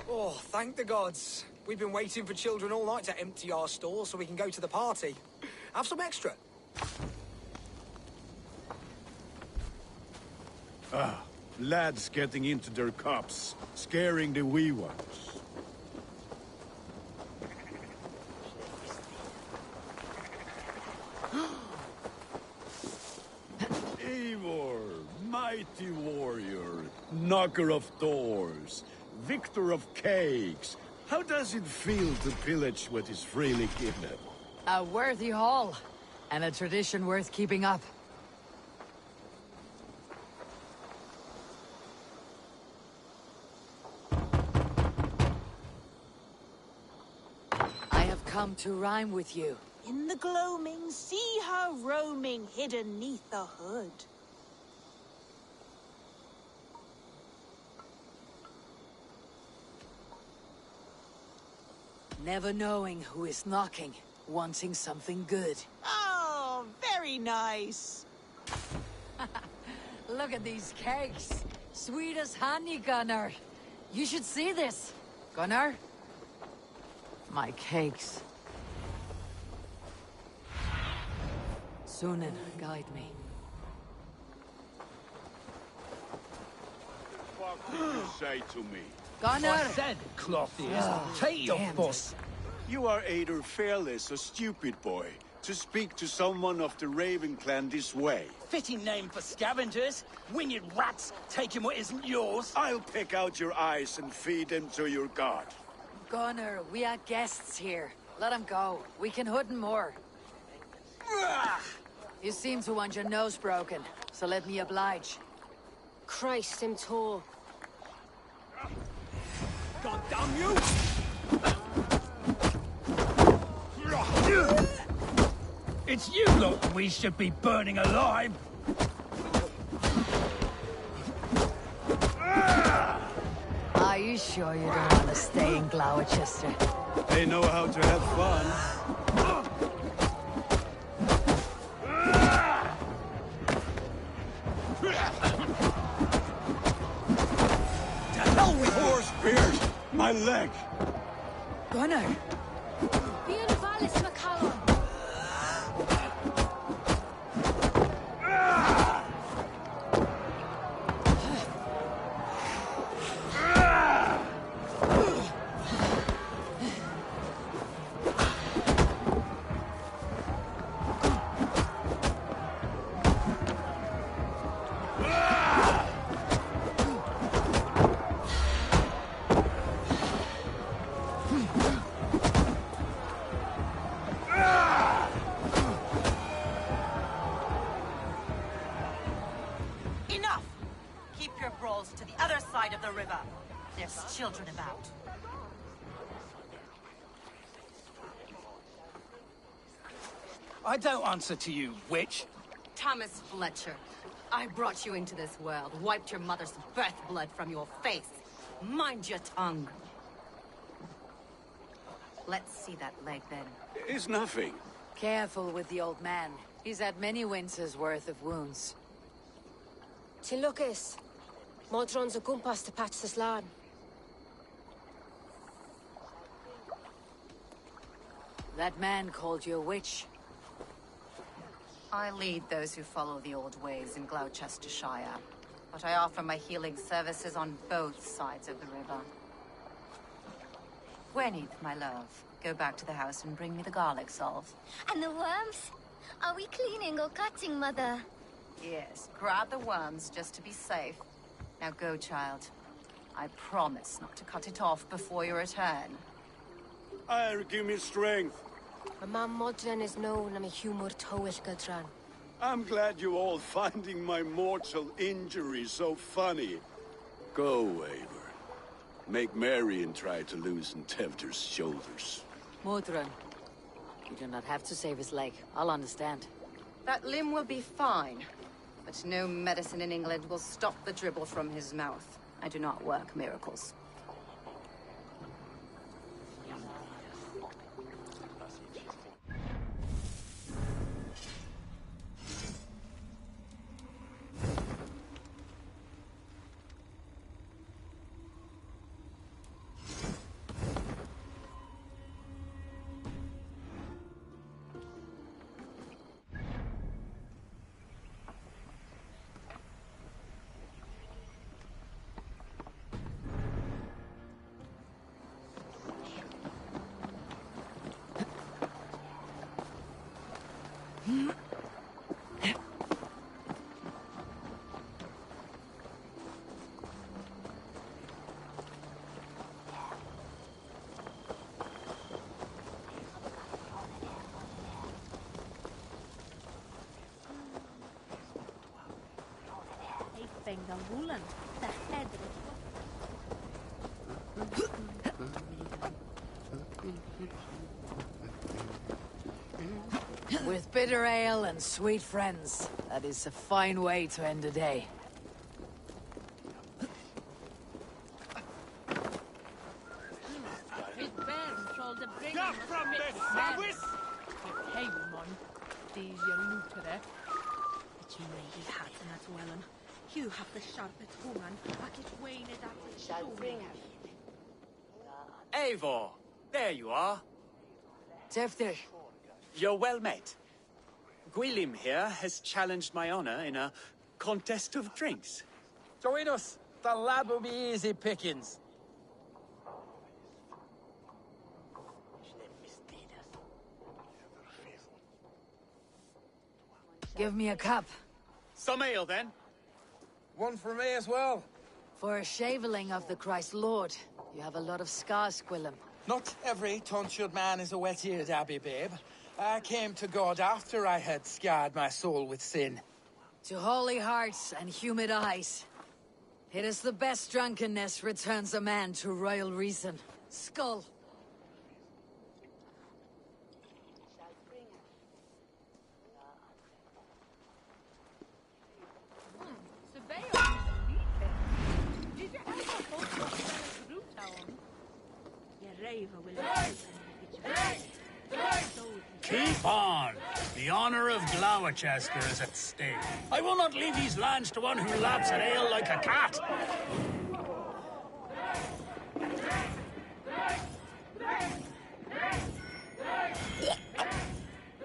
Oh, thank the gods. We've been waiting for children all night to empty our stalls so we can go to the party. Have some extra. Ah, lads getting into their cups, scaring the wee ones. Eivor, mighty warrior, knocker of doors, victor of cakes. How does it feel to pillage what is freely given? A worthy haul, and a tradition worth keeping up. I have come to rhyme with you. In the gloaming, see her roaming hidden neath the hood. Never knowing who is knocking, wanting something good. Oh, very nice. Look at these cakes. Sweet as honey, Gunnar. You should see this. Gunnar? My cakes. Sunan, guide me. What did you say to me? Gunnar! I said, cloth ears, take your foot. You are either fearless or stupid, boy, to speak to someone of the Raven clan this way. Fitting name for scavengers. Winged rats, taking what isn't yours. I'll pick out your eyes and feed them to your god. Gunnar, we are guests here. Let him go. We can hood him more. You seem to want your nose broken, so let me oblige. Christ, him tall. God damn you! It's you lot we should be burning alive! Are you sure you don't want to stay in Gloucester? They know how to have fun. To hell with Poor Spears! My leg! Gunnar! Bíon Valis McCallum. Enough! Keep your brawls to the other side of the river. There's children about. I don't answer to you, witch. Thomas Fletcher, I brought you into this world, wiped your mother's birth blood from your face. Mind your tongue. Let's see that leg, then. It's nothing. Careful with the old man. He's had many winters' worth of wounds. Tilukis. Modron's a gumpas to patch the slán. That man called you a witch. I lead those who follow the old ways in Gloucestershire, but I offer my healing services on both sides of the river. Gweneth, my love, go back to the house and bring me the garlic salve. And the worms? Are we cleaning or cutting, Mother? Yes, grab the worms just to be safe. Now go, child. I promise not to cut it off before your return. Give me strength. My mam Modron is known am a humor towill gadran. I'm glad you all finding my mortal injury so funny. Go, Eivor. Make merry and try to loosen Tevder's shoulders. Modron, you do not have to save his leg. I'll understand. That limb will be fine, but no medicine in England will stop the dribble from his mouth. I do not work miracles. With bitter ale and sweet friends, that is a fine way to end a day. Not from this service! You have the sharpest woman. Eivor! There you are. Tefter. You're well met. Gwilym here has challenged my honor in a contest of drinks. Join us. The lad will be easy pickings. Give me a cup. Some ale, then. One for me as well. For a shaveling of the Christ Lord, you have a lot of scars, Gwilym. Not every tonsured man is a wet-eared Abbey, babe. I came to God after I had scarred my soul with sin. To holy hearts and humid eyes. It is the best drunkenness returns a man to royal reason. Skull. Keep on! The honor of Gloucester is at stake. I will not leave these lands to one who laps at ale like a cat.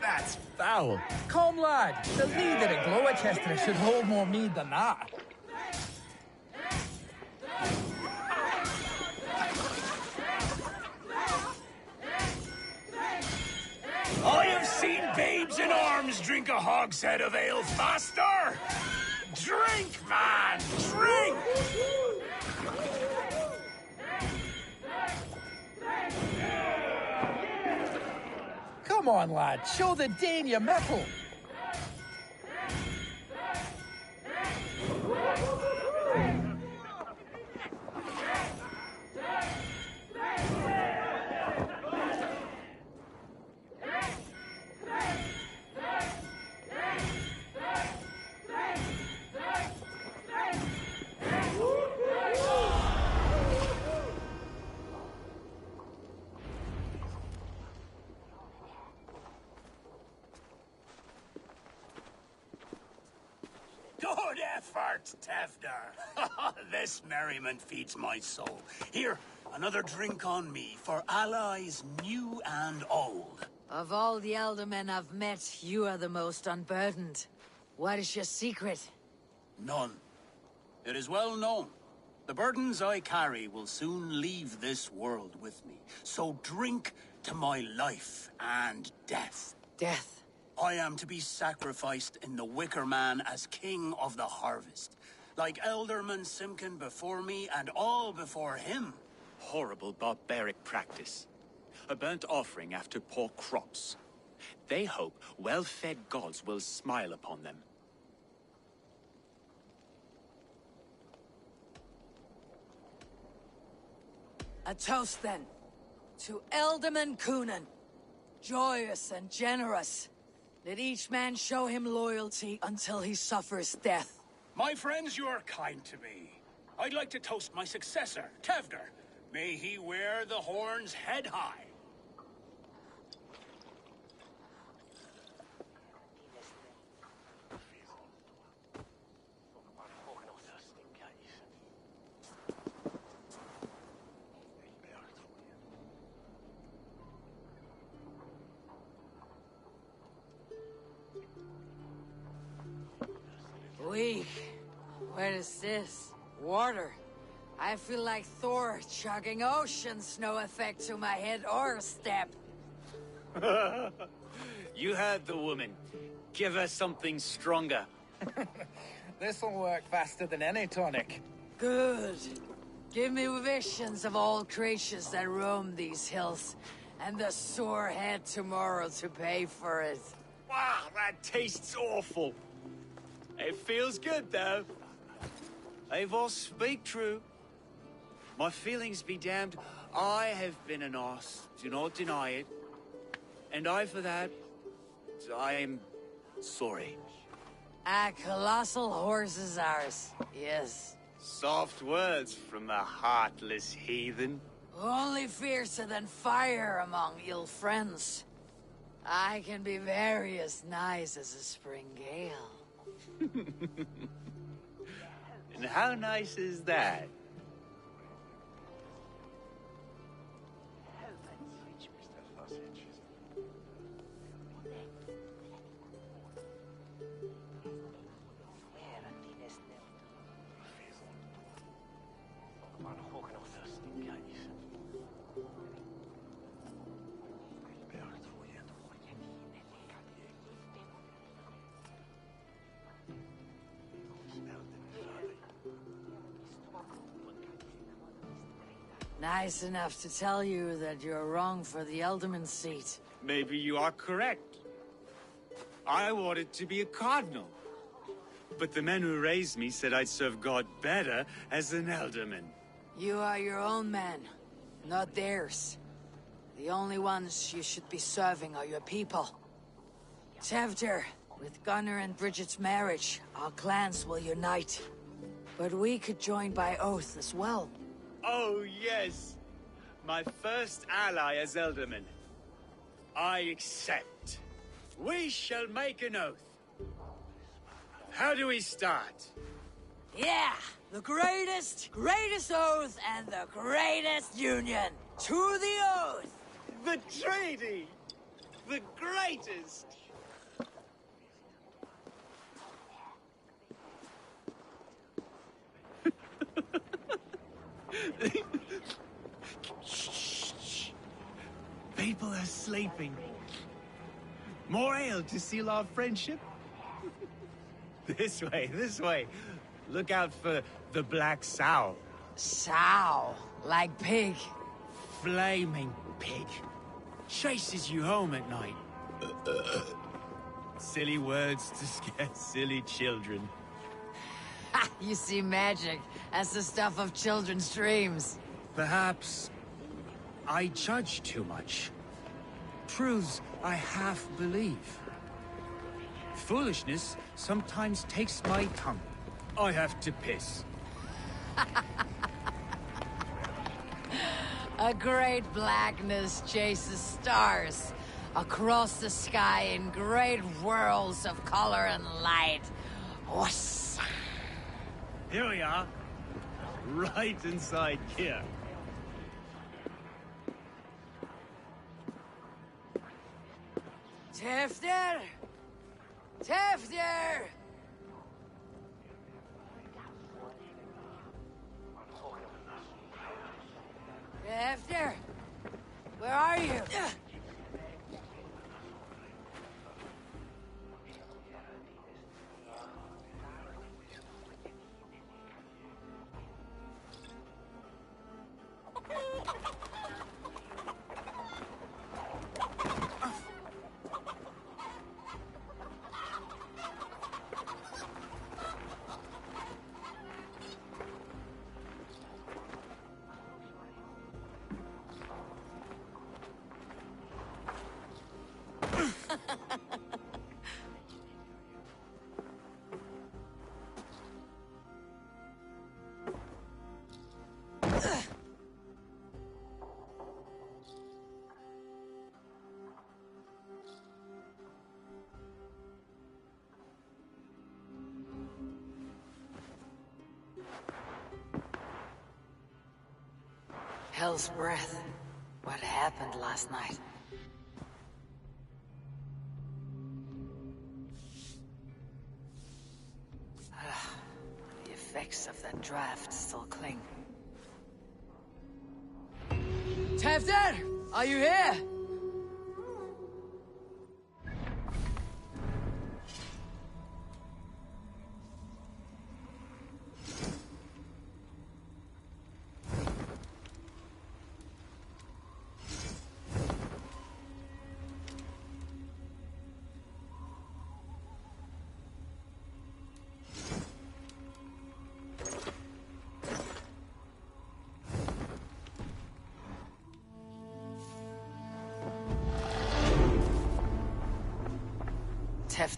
That's foul. Come, lad. The leader at Gloucester should hold more mead than that. I have seen babes in arms drink a hogshead of ale faster! Drink, man! Drink! Come on, lad. Show the Dane your mettle. Good effort, Tefder. This merriment feeds my soul. Here, another drink on me for allies new and old. Of all the eldermen I've met, you are the most unburdened. What is your secret? None. It is well known. The burdens I carry will soon leave this world with me. So drink to my life and death. Death? I am to be sacrificed in the Wicker Man as king of the harvest. Like Elderman Simkin before me and all before him. Horrible barbaric practice. A burnt offering after poor crops. They hope well-fed gods will smile upon them. A toast, then. To Elderman Coonan. Joyous and generous. Let each man show him loyalty until he suffers death. My friends, you are kind to me. I'd like to toast my successor, Tefder. May he wear the horns head high. Weak. What is this? Water. I feel like Thor chugging oceans, no effect to my head or step. You heard the woman. Give her something stronger. This'll work faster than any tonic. Good. Give me visions of all creatures that roam these hills, and the sore head tomorrow to pay for it. Wow, that tastes awful. It feels good, though. Eivor, speak true. My feelings be damned. I have been an arse, do not deny it. And I, for that, I am sorry. A colossal horse is ours, yes. Soft words from the heartless heathen. Only fiercer than fire among ill friends. I can be very as nice as a spring gale. And how nice is that? Nice enough to tell you that you're wrong for the Elderman seat. Maybe you are correct. I wanted to be a cardinal. But the men who raised me said I'd serve God better as an alderman. You are your own men, not theirs. The only ones you should be serving are your people. Tevdir, with Gunnar and Bridget's marriage, our clans will unite. But we could join by oath as well. Oh, yes. My first ally as Elderman. I accept. We shall make an oath. How do we start? Yeah! The greatest oath and the greatest union! To the oath! The treaty! The greatest! Shh. People are sleeping. More ale to seal our friendship? This way. Look out for the black sow. Sow? Like pig? Flaming pig. Chases you home at night. Silly words to scare silly children. Ha! You see magic as the stuff of children's dreams. Perhaps I judge too much. Truths I half believe. Foolishness sometimes takes my tongue. I have to piss. A great blackness chases stars across the sky in great whirls of color and light. Whoosh! Here we are. Right inside here. Tevdir! Tevdir! Tevdir! Where are you? Hell's breath. What happened last night? The effects of that draft still cling. Tevdir! Are you here?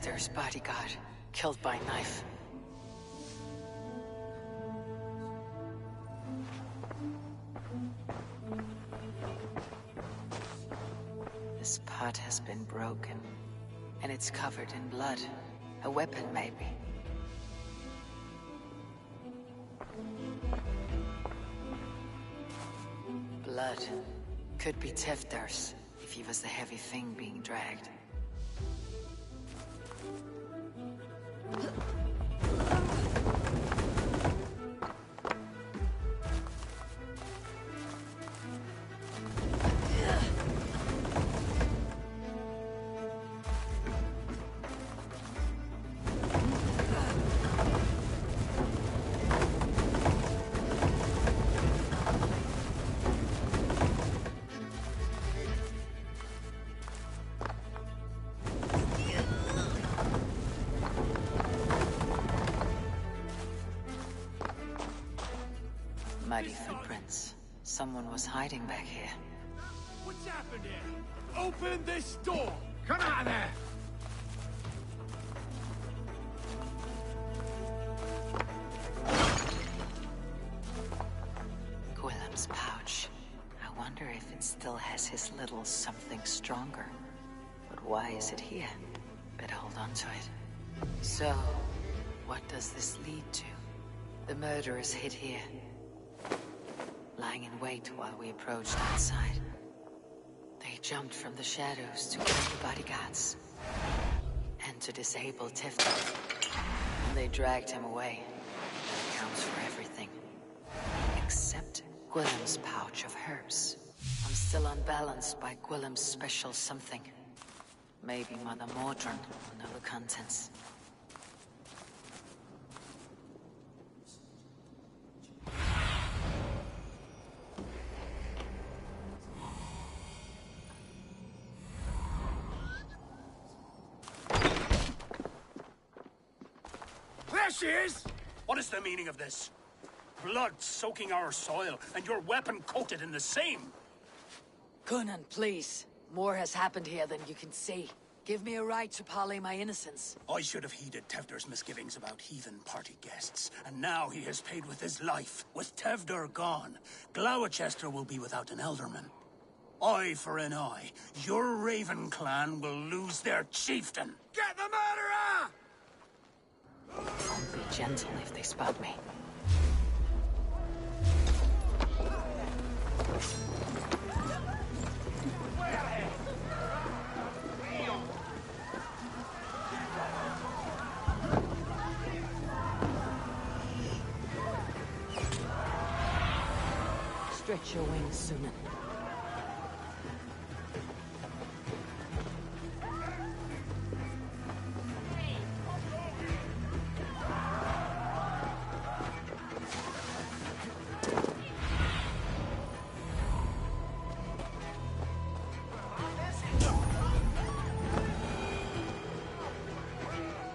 Tefter's bodyguard, killed by knife. This pot has been broken, and it's covered in blood. A weapon, maybe. Blood. Could be Tefter's, if he was the heavy thing being dragged. Muddy footprints. Someone was hiding back here. What's happened here? Open this door! Come out of there! Gwillem's pouch. I wonder if it still has his little something stronger. But why is it here? Better hold on to it. So, what does this lead to? The murderers hid here, lying in wait while we approached outside. They jumped from the shadows to kill the bodyguards and to disable Tifton. And they dragged him away. That accounts for everything. Except Gwillem's pouch of herbs. I'm still unbalanced by Gwillem's special something. Maybe Mother Mordrin will know the contents. There she is! What is the meaning of this? Blood soaking our soil, and your weapon coated in the same! Conan, please. More has happened here than you can see. Give me a right to parley my innocence. I should have heeded Tevder's misgivings about heathen party guests, and now he has paid with his life. With Tevder gone, Gloucester will be without an elderman. Eye for an eye. Your Raven clan will lose their chieftain. Get the murderer! I'll be gentle if they spot me. Stretch your wings, Sunan.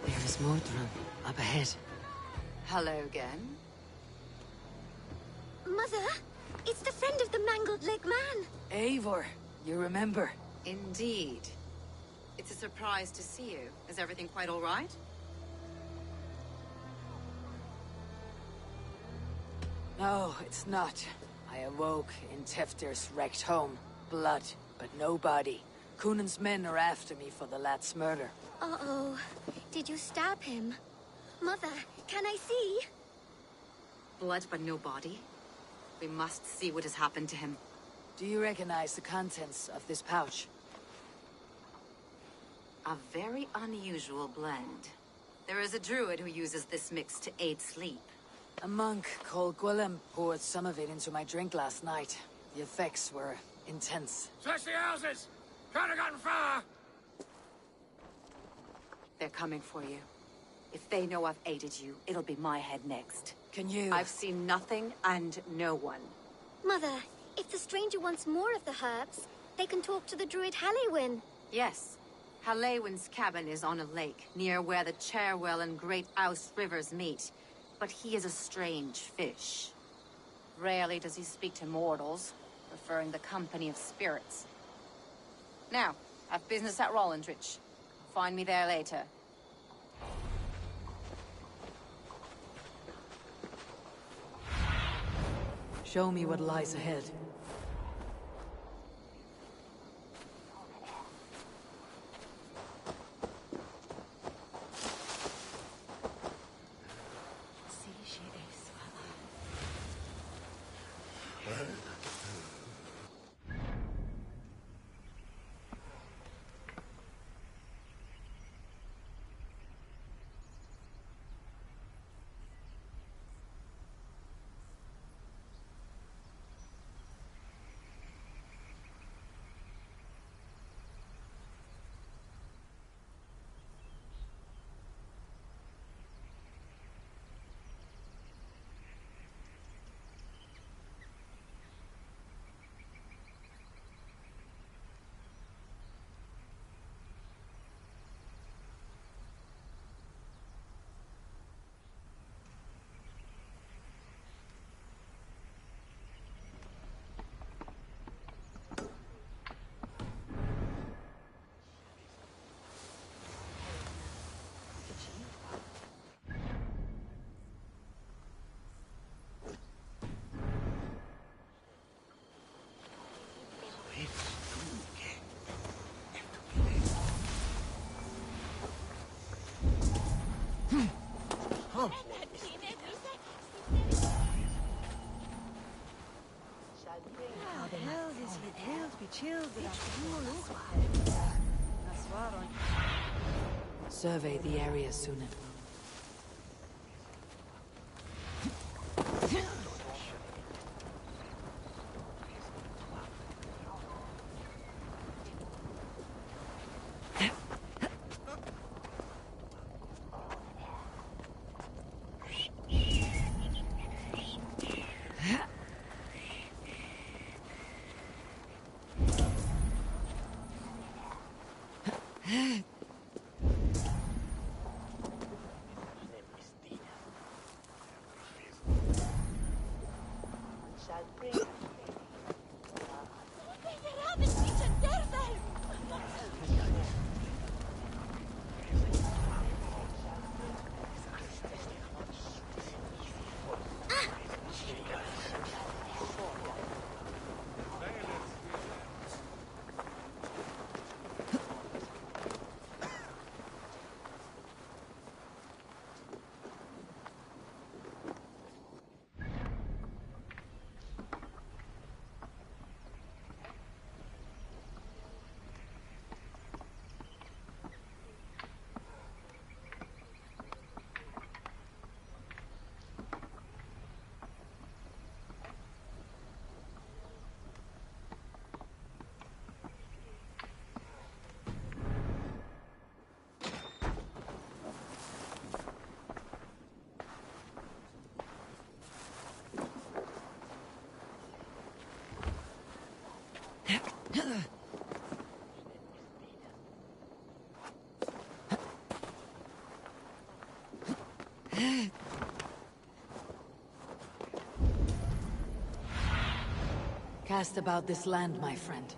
There's Mordrin up ahead. Hello again. Mother, it's the friend of the mangled leg man. Eivor, you remember? Indeed. It's a surprise to see you. Is everything quite all right? No, it's not. I awoke in Tefter's wrecked home. Blood, but no body. Cunan's men are after me for the lad's murder. Uh-oh. Did you stab him? Mother, can I see? Blood but no body? We must see what has happened to him. Do you recognize the contents of this pouch? A very unusual blend. There is a druid who uses this mix to aid sleep. A monk called Gwillem poured some of it into my drink last night. The effects were intense. Search the houses! Can't have gotten far! They're coming for you. If they know I've aided you, it'll be my head next. Can you... I've seen nothing and no one. Mother, if the stranger wants more of the herbs, they can talk to the druid Halewyn. Yes. Halewyn's cabin is on a lake, near where the Cherwell and Great Ouse rivers meet. But he is a strange fish. Rarely does he speak to mortals, preferring the company of spirits. Now, I've business at Rollindrich. Find me there later. Show me what lies ahead. Survey the area, Sunan. Cast about this land, my friend.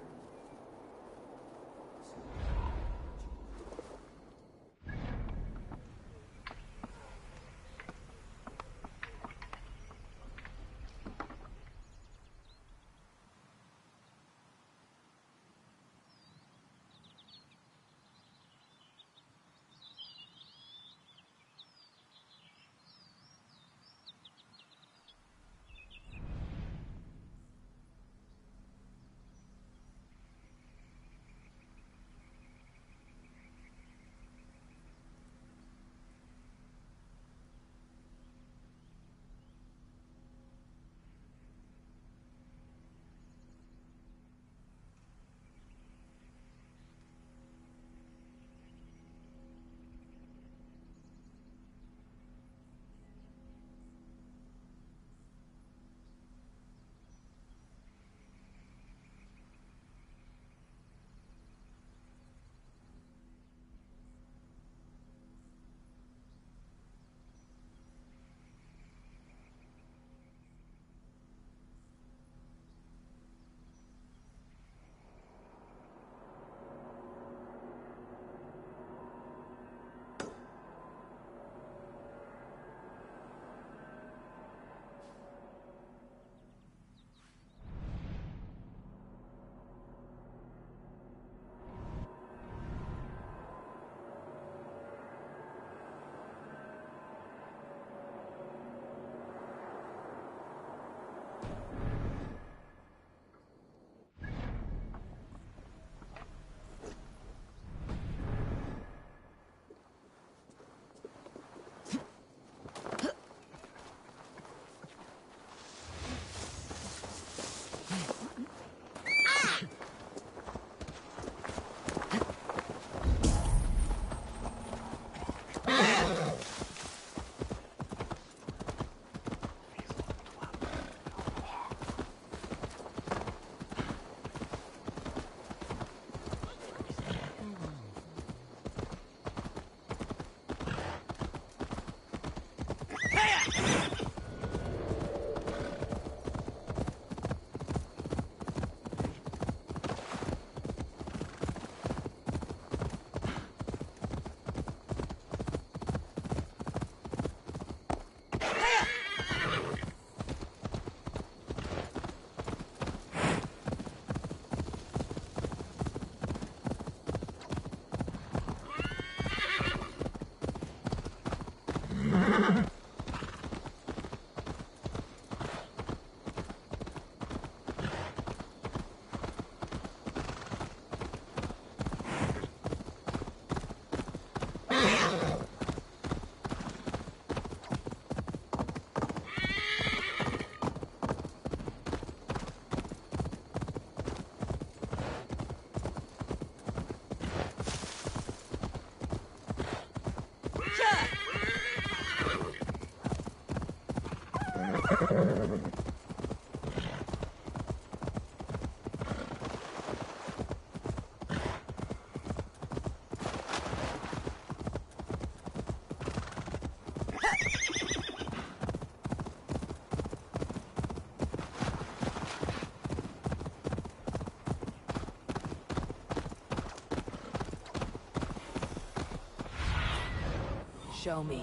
Show me.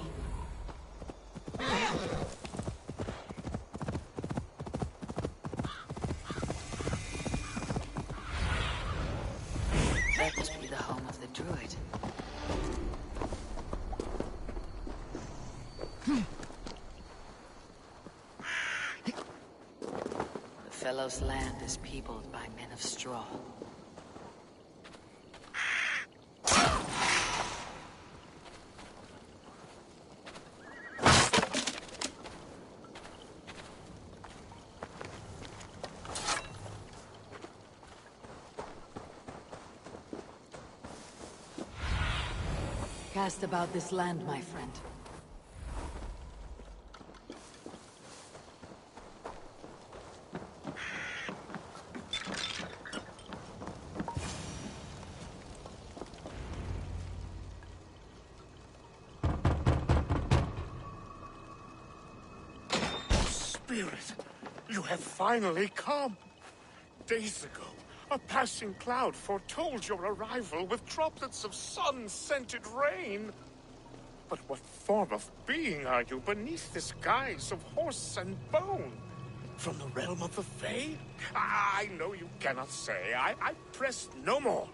That must be the home of the druid. The fellow's land is peopled by men of straw. Cast about this land, my friend. Spirit, you have finally come. Days ago, a passing cloud foretold your arrival with droplets of sun-scented rain. But what form of being are you beneath this guise of horse and bone? From the realm of the Fae? I know you cannot say. I press no more.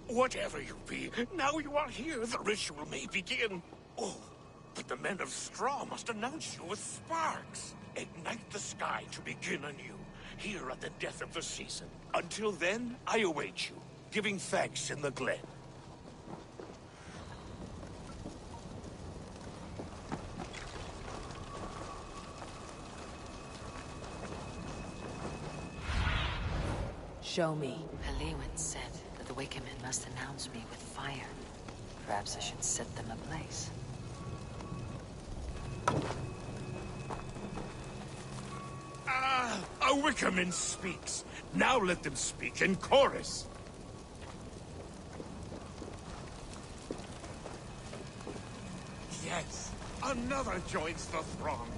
Whatever you be, now you are here, the ritual may begin. Oh, but the men of straw must announce you with sparks. Ignite the sky to begin anew, here at the death of the season. Until then, I await you, giving thanks in the glen. Show me. Valhalla said that the Wicker Men must announce me with fire. Perhaps I should set them ablaze. A Wickerman speaks. Now let them speak in chorus. Yes, another joins the throng.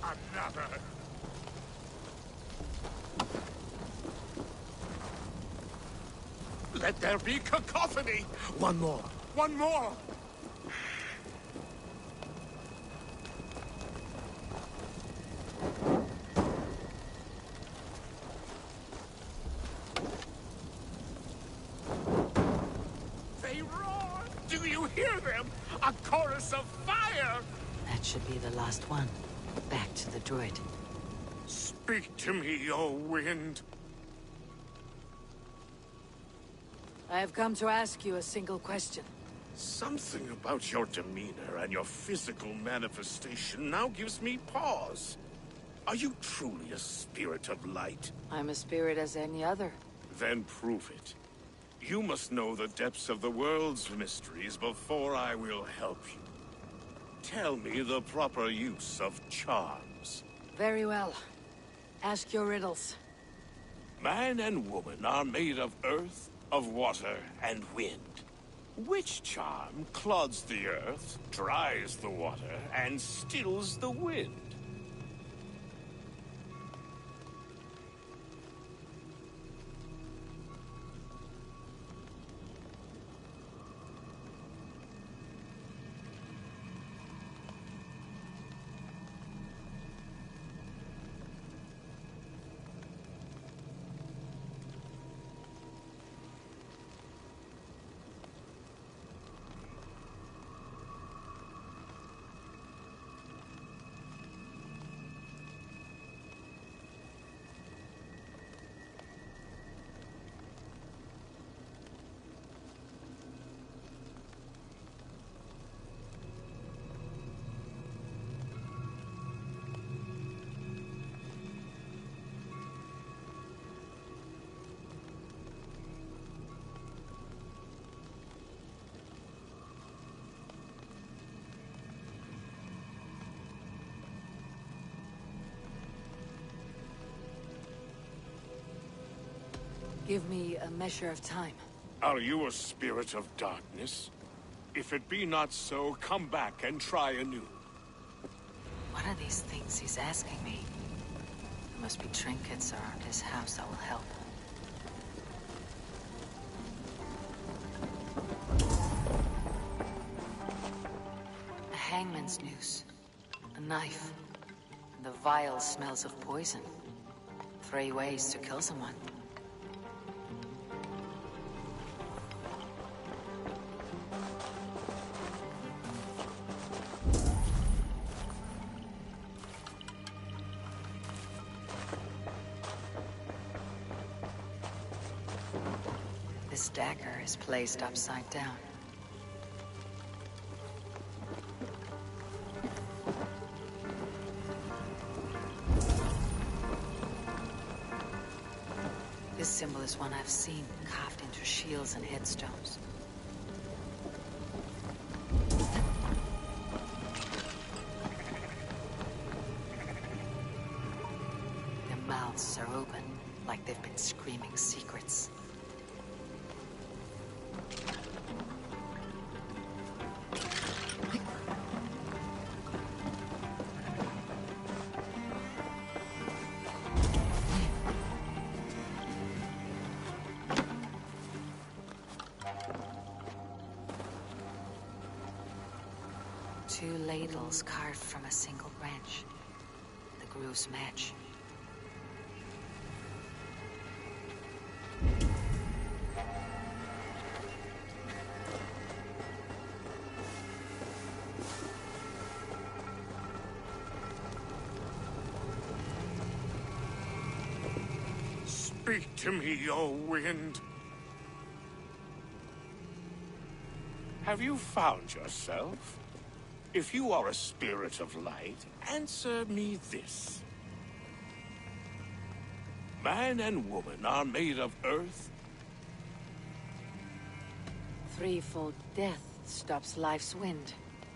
Another. Let there be cacophony. One more. One more. They roar. Do you hear them? A chorus of fire. That should be the last one. Back to the druid. Speak to me, O wind. I have come to ask you a single question. Something about your demeanor and your physical manifestation now gives me pause. Are you truly a spirit of light? I'm a spirit as any other. Then prove it. You must know the depths of the world's mysteries before I will help you. Tell me the proper use of charms. Very well. Ask your riddles. Man and woman are made of earth, of water, and wind. Which charm clods the earth, dries the water, and stills the wind? Give me a measure of time. Are you a spirit of darkness? If it be not so, come back and try anew. What are these things he's asking me? There must be trinkets around his house that will help. man's noose. A knife. And the vial smells of poison. 3 ways to kill someone. This dagger is placed upside down. This symbol is one I've seen carved into shields and headstones. Their mouths are open, like they've been screaming secrets. Two ladles carved from a single branch. The grooves match. Speak to me, O wind. Have you found yourself? If you are a spirit of light, answer me this. Man and woman are made of earth. Threefold death stops life's wind,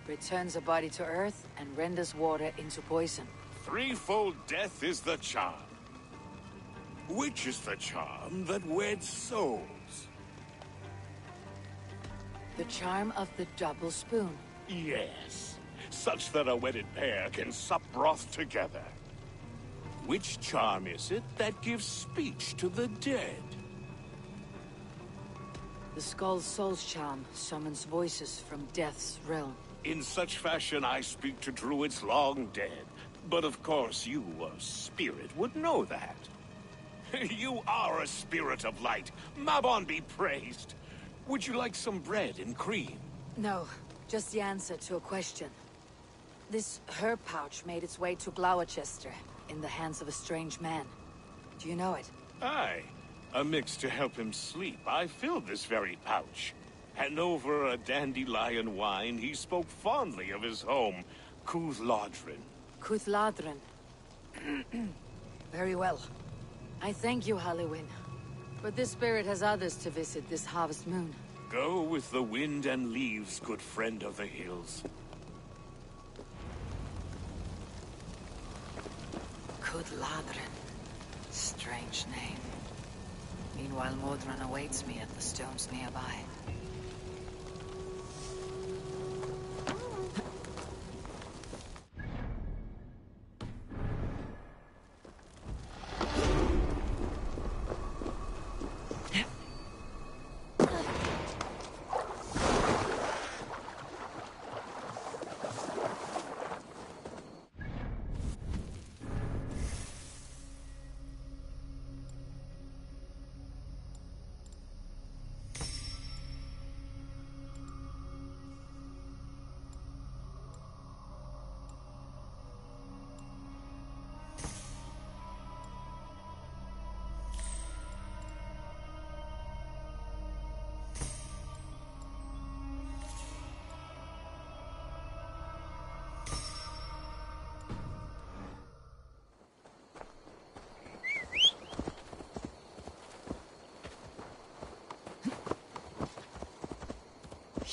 returns a body to earth, and renders water into poison. Threefold death is the charm. Which is the charm that weds souls? The charm of the double spoon. Yes, such that a wedded pair can sup broth together. Which charm is it that gives speech to the dead? The Skull's soul's charm summons voices from death's realm. In such fashion I speak to druids long dead. But of course you, a spirit, would know that. You are a spirit of light. Mabon be praised. Would you like some bread and cream? No, just the answer to a question. This herb pouch made its way to Gloucester in the hands of a strange man. Do you know it? Aye. A mix to help him sleep. I filled this very pouch. And over a dandelion wine, he spoke fondly of his home, Cuthladrin. Cuthladrin. Very well. I thank you, Halliwyn. But this spirit has others to visit this harvest moon. Go with the wind and leaves, good friend of the hills. Cuthladrin. Strange name. Meanwhile, Modron awaits me at the stones nearby.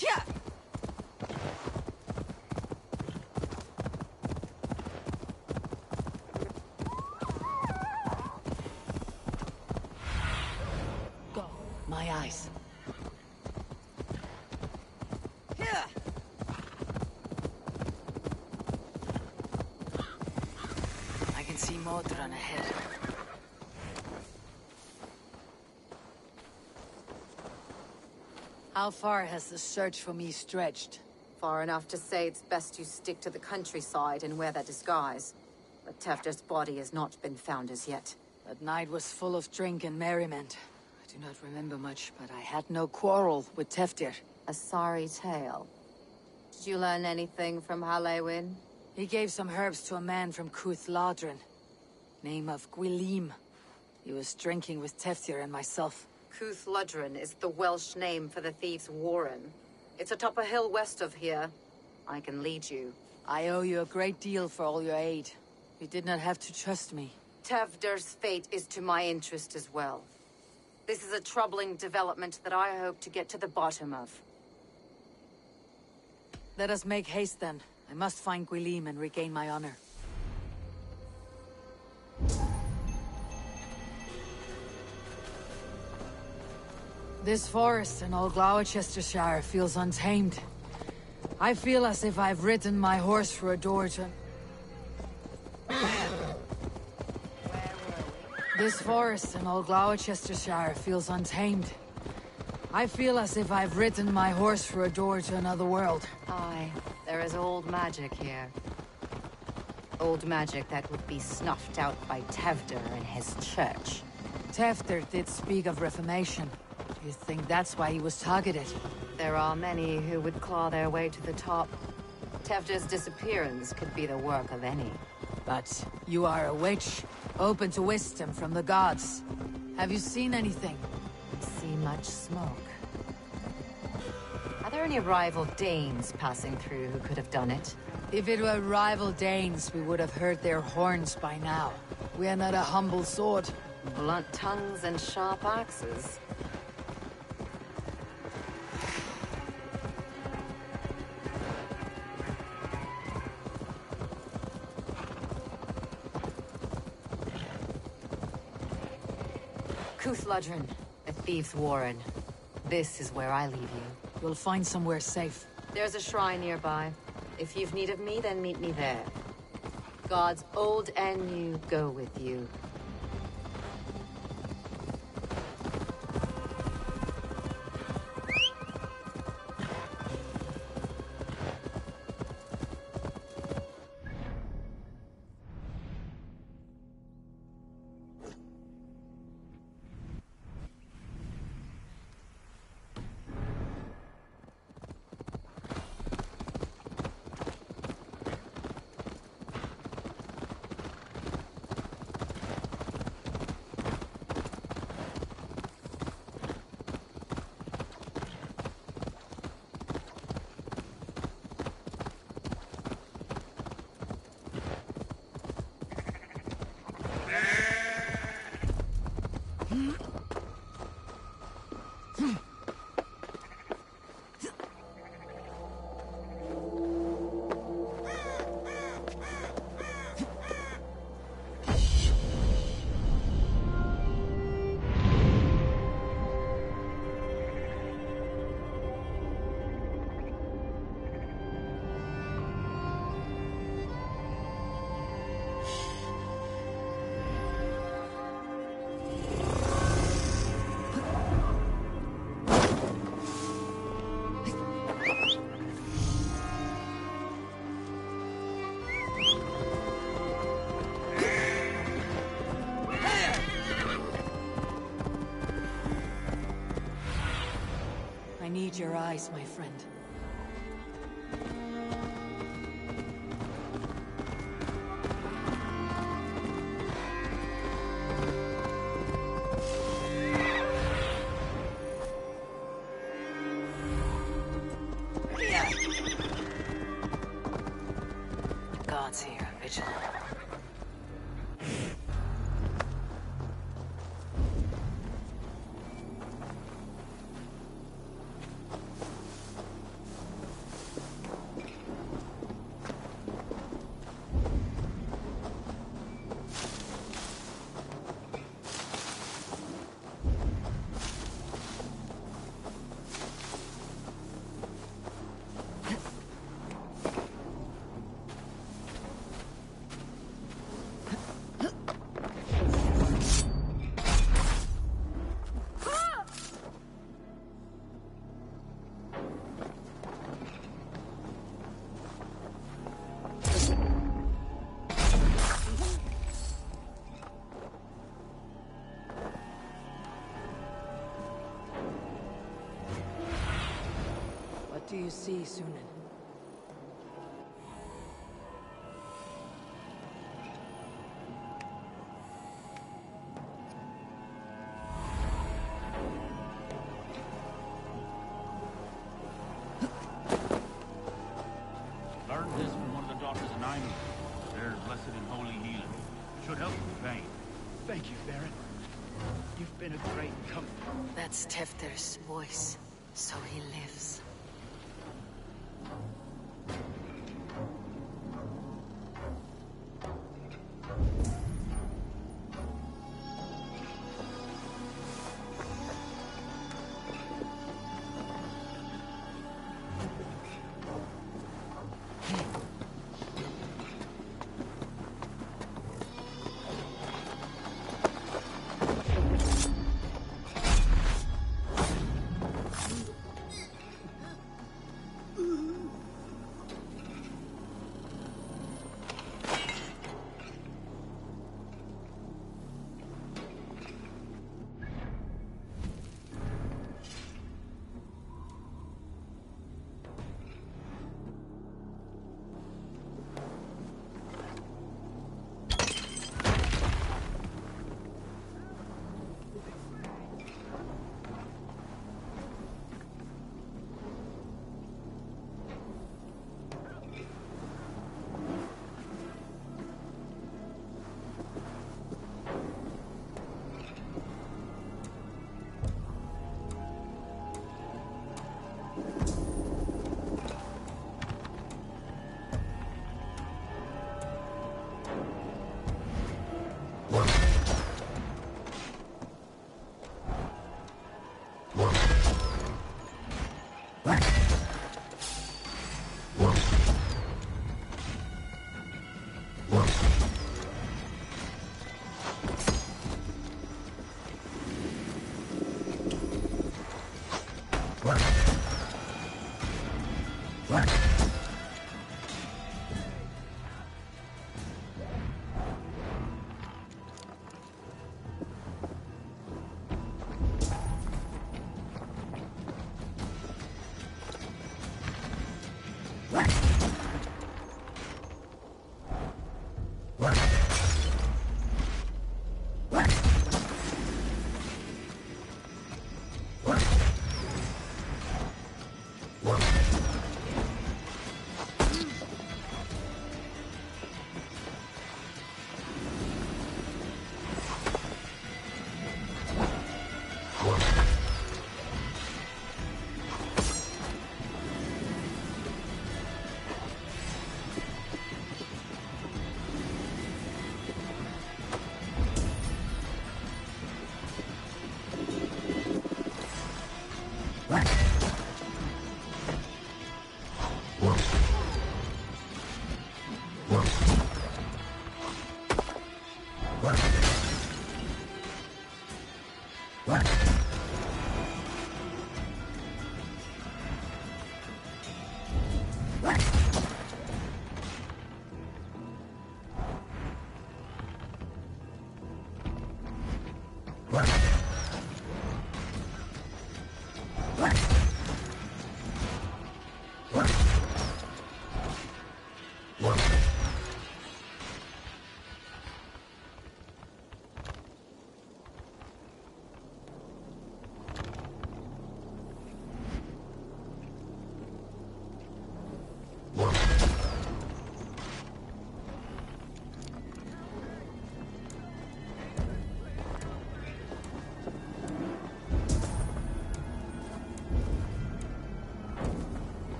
Yeah. Go. My eyes. Yeah. I can see Modron ahead. How far has the search for me stretched? Far enough to say it's best you stick to the countryside and wear that disguise. But Tefder's body has not been found as yet. That night was full of drink and merriment. I do not remember much, but I had no quarrel with Tefdir. A sorry tale. Did you learn anything from Halewin? He gave some herbs to a man from Cuth Ladrin. Name of Gwilim. He was drinking with Tefdir and myself. Cuth Ladrin is the Welsh name for the thieves' warren. It's atop a hill west of here. I can lead you. I owe you a great deal for all your aid. You did not have to trust me. Tefder's fate is to my interest as well. This is a troubling development that I hope to get to the bottom of. Let us make haste then. I must find Gwilim and regain my honor. This forest in all Gloucestershire feels untamed. I feel as if I've ridden my horse through a door to... This forest in all Gloucestershire feels untamed. I feel as if I've ridden my horse through a door to another world. Aye, there is old magic here. Old magic that would be snuffed out by Tefder and his church. Tefder did speak of reformation. Do you think that's why he was targeted? There are many who would claw their way to the top. Tefder's disappearance could be the work of any. But you are a witch, open to wisdom from the gods. Have you seen anything? See much smoke. Are there any rival Danes passing through who could have done it? If it were rival Danes, we would have heard their horns by now. We are not a humble sword. Blunt tongues and sharp axes. Cuth Ladrin, a thief's warren. This is where I leave you. We'll find somewhere safe. There's a shrine nearby. If you've need of me, then meet me there. Gods old and new go with you. I need your eyes, my friend. The gods here are vigilant. do you see, Sunan? Learned this from one of the daughters of Nainu. They're blessed in holy healing. Should help with pain. Thank you, Baron. You've been a great comfort. That's Tefter's voice, so he lives.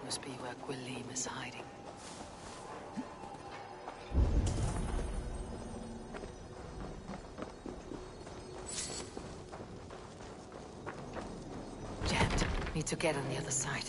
Must be where Gwilym is hiding. Jammed. Need to get on the other side.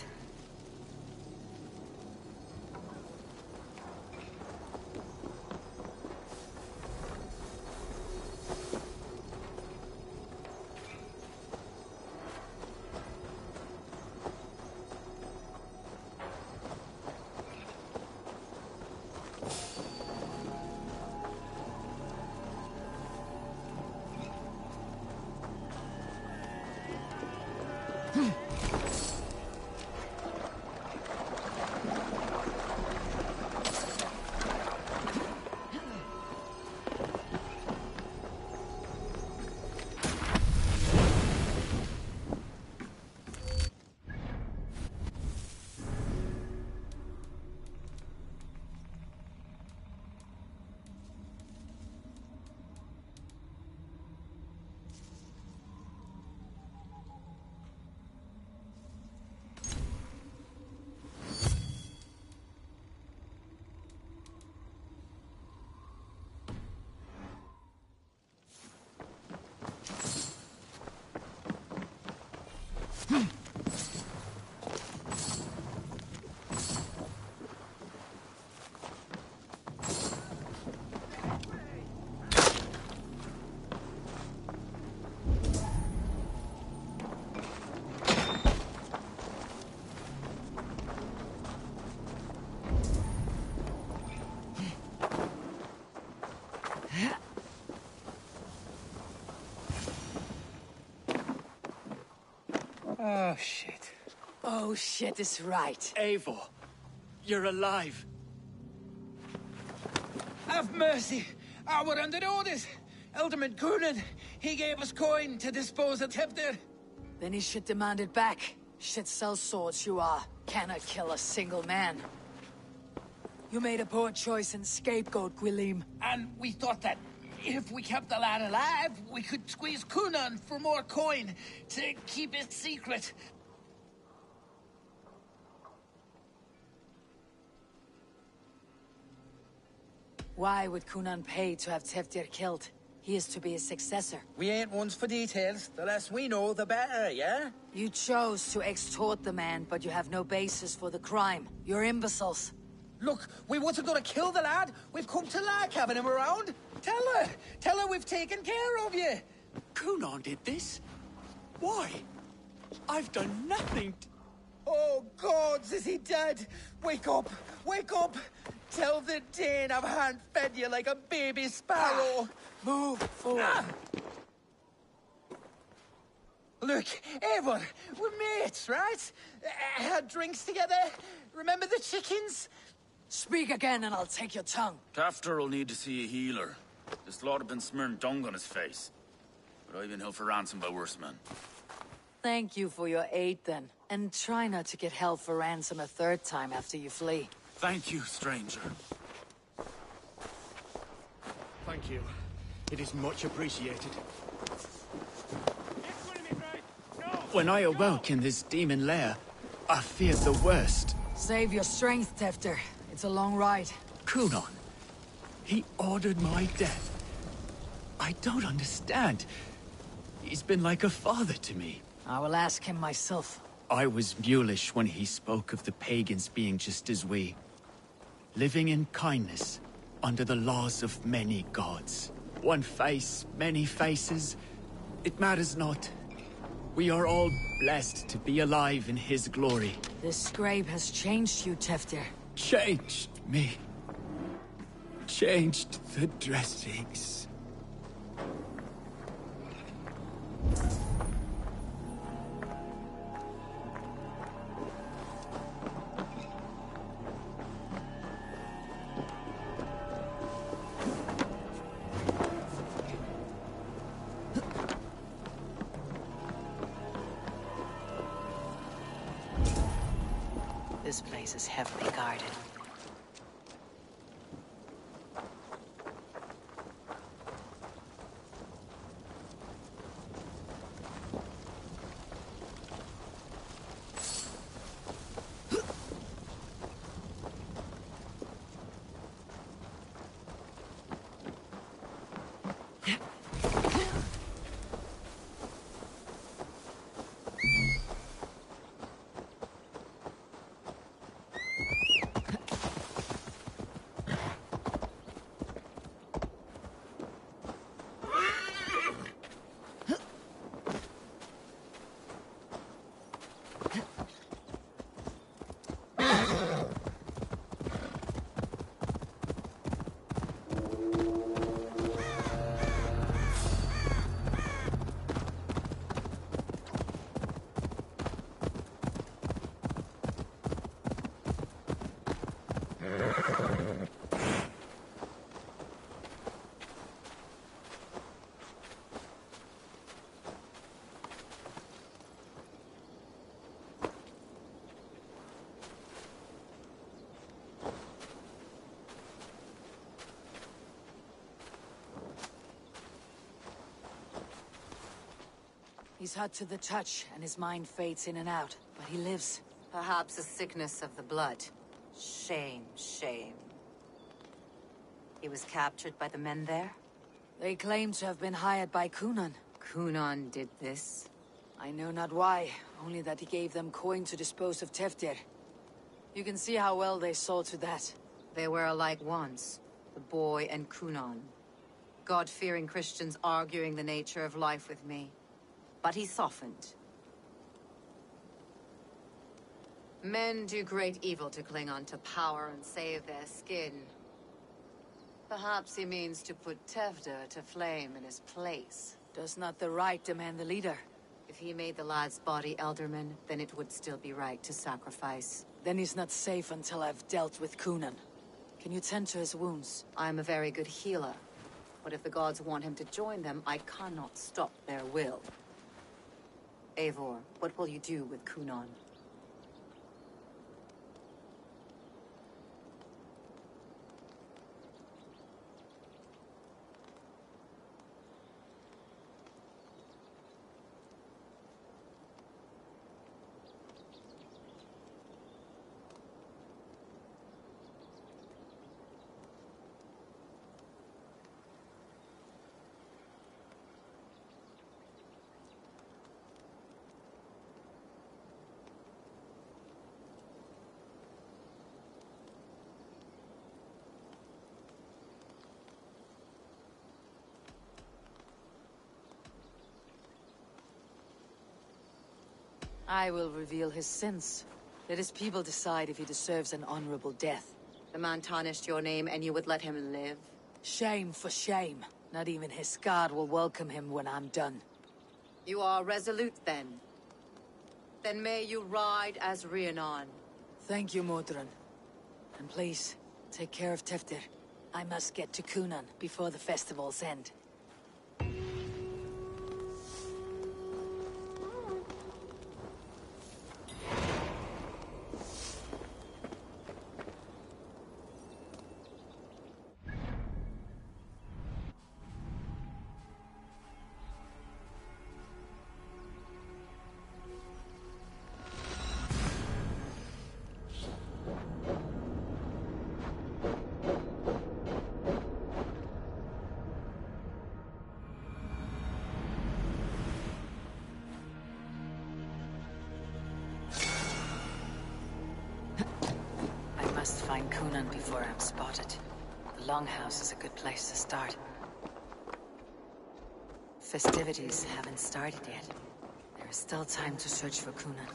Oh, shit. Oh, shit is right. Eivor, you're alive. Have mercy. We're under orders. Alderman Coonan, he gave us coin to dispose of Tevdir. Then he should demand it back. Shit sells swords you are. Cannot kill a single man. You made a poor choice in scapegoat, Gwilym. And we thought that if we kept the lad alive, we could squeeze Coonan for more coin to keep it secret. Why would Coonan pay to have Tevdir killed? He is to be his successor. We ain't ones for details. The less we know, the better, yeah? You chose to extort the man, but you have no basis for the crime. You're imbeciles. Look, we wasn't gonna kill the lad. We've come to like having him around. Tell her we've taken care of you. Coonan did this? Why? I've done nothing. Oh, gods, is he dead? Wake up! Wake up! Tell the Dane I've hand-fed you like a baby sparrow. Move forward. Look, Eivor, we're mates, right? Had drinks together. Remember the chickens? Speak again and I'll take your tongue. Tafter will need to see a healer. This lord have been smearing dung on his face. But I've been held for ransom by worse men. Thank you for your aid then. And try not to get held for ransom a third time after you flee. Thank you, stranger. Thank you. It is much appreciated. When I awoke in this demon lair, I feared the worst. Save your strength, Tefter. It's a long ride. Coonan. He ordered my death. I don't understand. He's been like a father to me. I will ask him myself. I was mulish when he spoke of the pagans being just as we. Living in kindness, under the laws of many gods. One face, many faces. It matters not. We are all blessed to be alive in his glory. This scrape has changed you, Tefter. Changed me. Changed the dressings. This place is heavily guarded. He's hot to the touch, and his mind fades in and out. But he lives. Perhaps a sickness of the blood. Shame, shame. He was captured by the men there? They claim to have been hired by Kunan. Kunan did this? I know not why, only that he gave them coin to dispose of Teftir. You can see how well they saw to that. They were alike once, the boy and Kunan. God-fearing Christians arguing the nature of life with me. But he softened. Men do great evil to cling on to power and save their skin. Perhaps he means to put Tevder to flame in his place. Does not the right demand the leader? If he made the lad's body Elderman, then it would still be right to sacrifice. Then he's not safe until I've dealt with Kunan. Can you tend to his wounds? I am a very good healer. But if the gods want him to join them, I cannot stop their will. Eivor, what will you do with Kunan? I will reveal his sins. Let his people decide if he deserves an honorable death. The man tarnished your name and you would let him live? Shame for shame. Not even his guard will welcome him when I'm done. You are resolute then. Then may you ride as Rhiannon. Thank you, Modron. And please, take care of Teftir. I must get to Kunan before the festival's end. I must find Kunan before I'm spotted. The Longhouse is a good place to start. Festivities haven't started yet. There is still time to search for Kunan.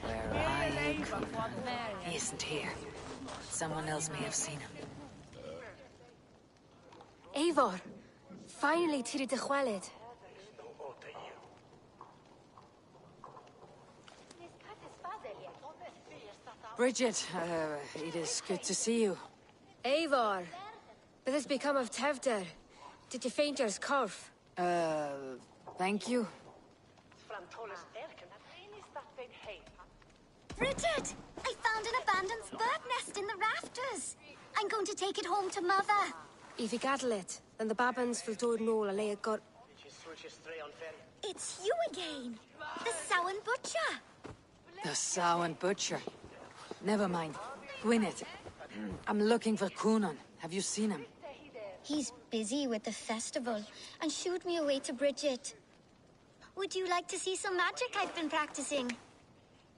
Where I come from, he isn't here. Someone else may have seen him. Eivor, finally tiri de chwaled. Bridget, it is good to see you. Eivor, what has become of Tevder? Did you faint your scarf? Thank you. Bridget! I found an abandoned bird nest in the rafters. I'm going to take it home to Mother. If you gather it, then the babans will do no a lay got. It's you again, the Samhain Butcher. The Samhain Butcher. Never mind. Gwyneth, I'm looking for Coonan. Have you seen him? He's busy with the festival and shooed me away to Bridget. Would you like to see some magic I've been practicing?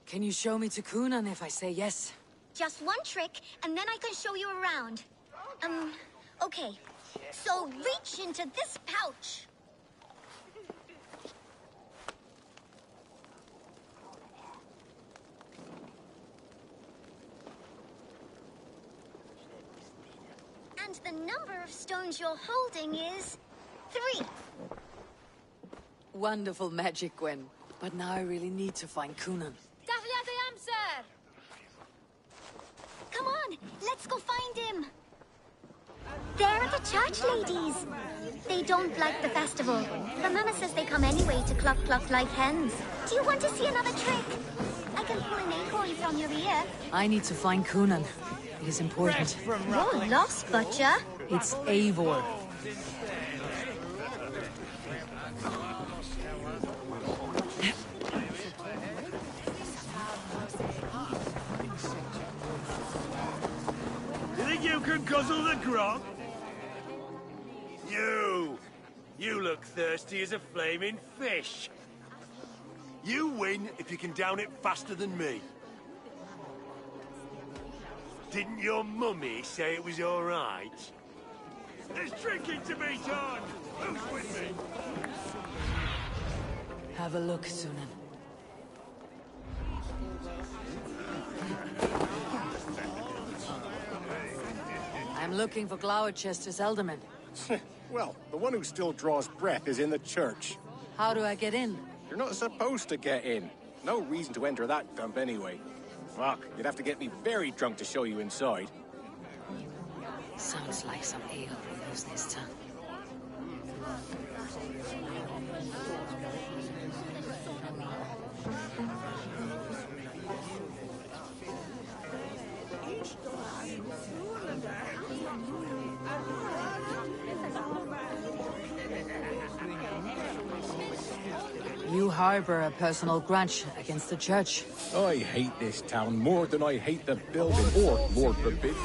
Can you show me to Coonan if I say yes? Just one trick, and then I can show you around. Okay. So reach into this pouch. And the number of stones you're holding is 3. Wonderful magic, Gwen. But now I really need to find Coonan. Come on, let's go find him. They're the church ladies. They don't like the festival. The mama says they come anyway to cluck cluck like hens. Do you want to see another trick? I can pull an acorn from your ear. I need to find Coonan. It is important. You're lost, Butcher. It's Eivor. You think you can guzzle the grog? You look thirsty as a flaming fish. You win if you can down it faster than me. Didn't your mummy say it was all right? There's drinking to be done. Who's with me? Have a look, Sunan. I'm looking for Gloucester's Elderman. Well, the one who still draws breath is in the church. How do I get in? You're not supposed to get in. No reason to enter that dump anyway. Fuck, you'd have to get me very drunk to show you inside. Sounds like some ale we use this time. You harbor a personal grudge against the church. I hate this town more than I hate the building, or, Lord forbid.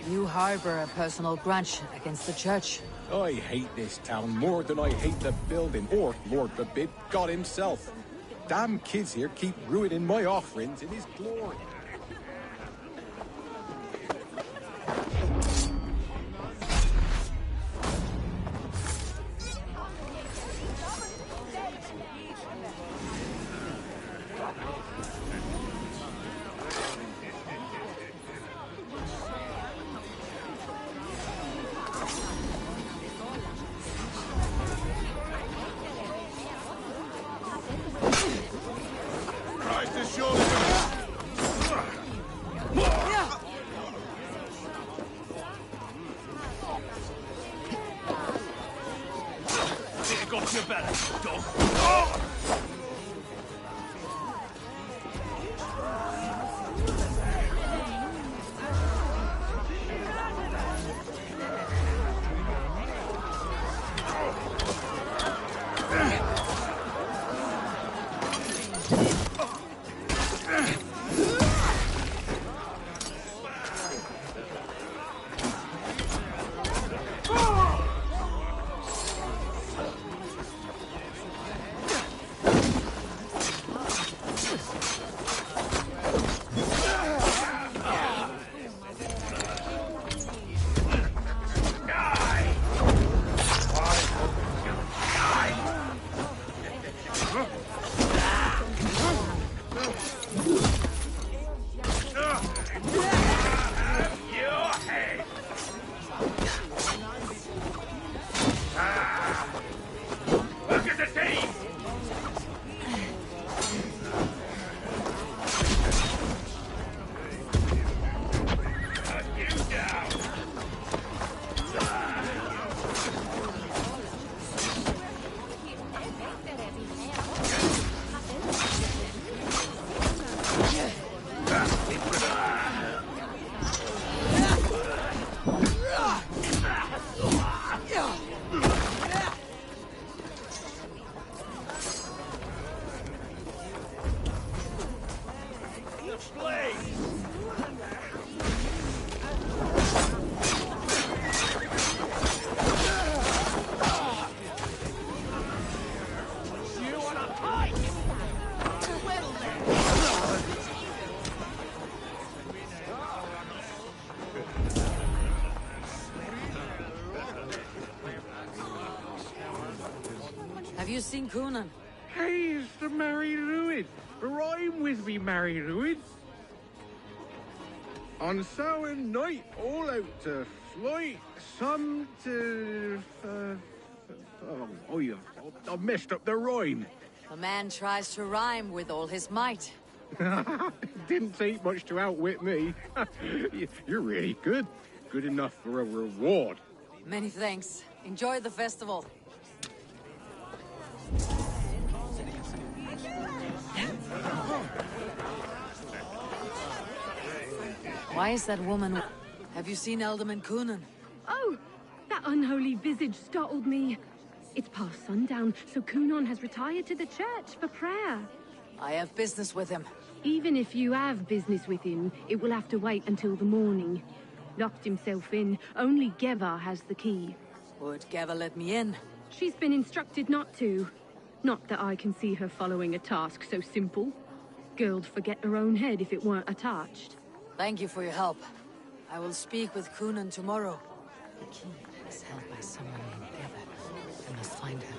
You harbor a personal grudge against the church. I hate this town more than I hate the building, or, Lord forbid, God himself. Damn kids here keep ruining my offerings in his glory. you seen Coonan? Hey, it's the Mary Lewis. Rhyme with me, Mary Lewis. On Samhain night, all out to flight, some to... I've messed up the rhyme. A man tries to rhyme with all his might. Didn't take much to outwit me. You're really good. Good enough for a reward. Many thanks. Enjoy the festival. Why is that woman... Have you seen Alderman Coonan? Oh, that unholy visage startled me. It's past sundown, so Coonan has retired to the church for prayer. I have business with him. Even if you have business with him, it will have to wait until the morning. Locked himself in. Only Geva has the key. Would Geva let me in? She's been instructed not to. Not that I can see her following a task so simple. Girl'd forget her own head if it weren't attached. Thank you for your help. I will speak with Coonan tomorrow. The key is held by someone named Geva. I must find her.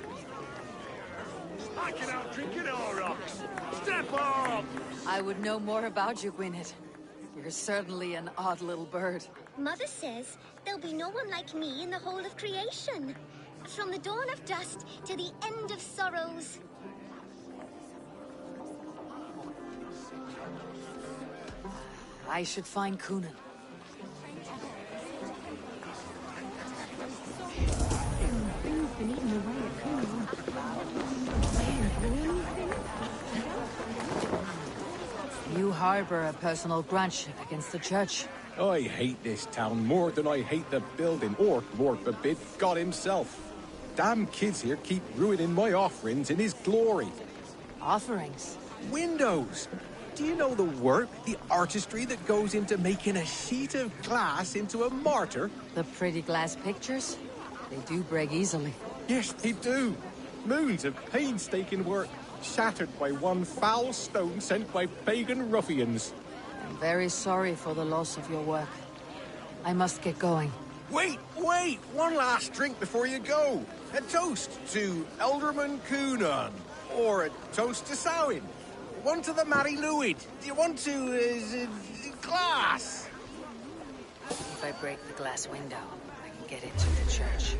I can out drinking all rocks. Step up! I would know more about you, Gwynedd. You're certainly an odd little bird. Mother says there'll be no one like me in the whole of creation. From the dawn of dust to the end of sorrows. I should find Coonan. You harbor a personal grudge against the church. I hate this town more than I hate the building, or, Lord forbid, God himself. Damn kids here keep ruining my offerings in his glory. Offerings? Windows! Do you know the work, the artistry that goes into making a sheet of glass into a martyr? The pretty glass pictures? They do break easily. Yes, they do. Moons of painstaking work, shattered by one foul stone sent by pagan ruffians. I'm very sorry for the loss of your work. I must get going. Wait! One last drink before you go. A toast to Alderman Coonan. Or a toast to Samhain. One to the Mary Lewis. Do you want to, glass? If I break the glass window, I can get into the church.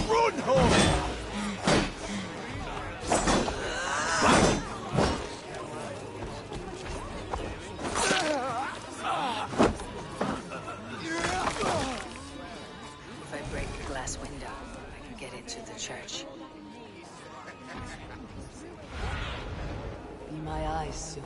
Run, home! If I break the glass window, I can get into the church. Be my eyes soon.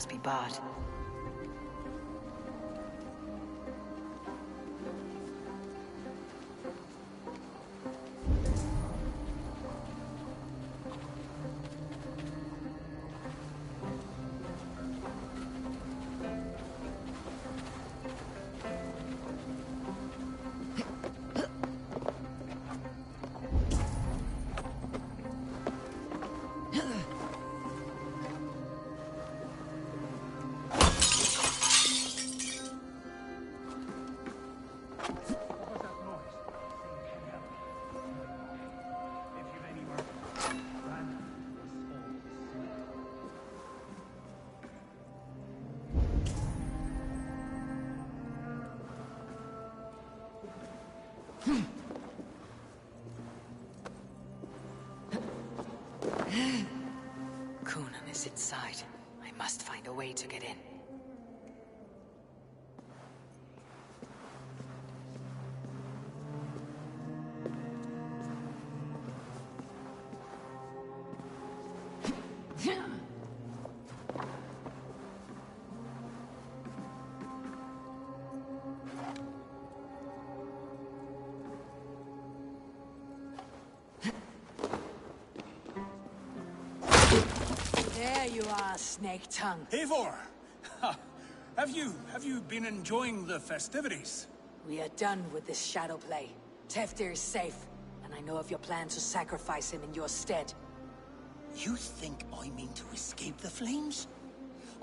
must be bad. Conan is inside. I must find a way to get in. There you are, Snake Tongue. Eivor! Have you been enjoying the festivities? We are done with this shadow play. Teftir is safe, and I know of your plan to sacrifice him in your stead. You think I mean to escape the flames?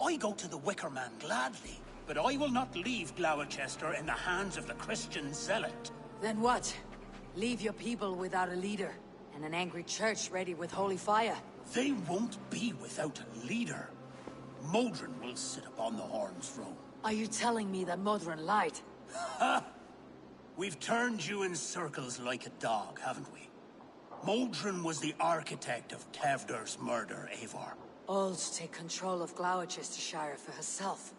I go to the Wicker Man gladly, but I will not leave Gloucester in the hands of the Christian zealot. Then what? Leave your people without a leader, and an angry church ready with holy fire. They won't be without a leader. Modron will sit upon the Horn's throne. Are you telling me that Modron lied? Ha! We've turned you in circles like a dog, haven't we? Modron was the architect of Tevder's murder, Eivor. Old take control of Gloucestershire for herself.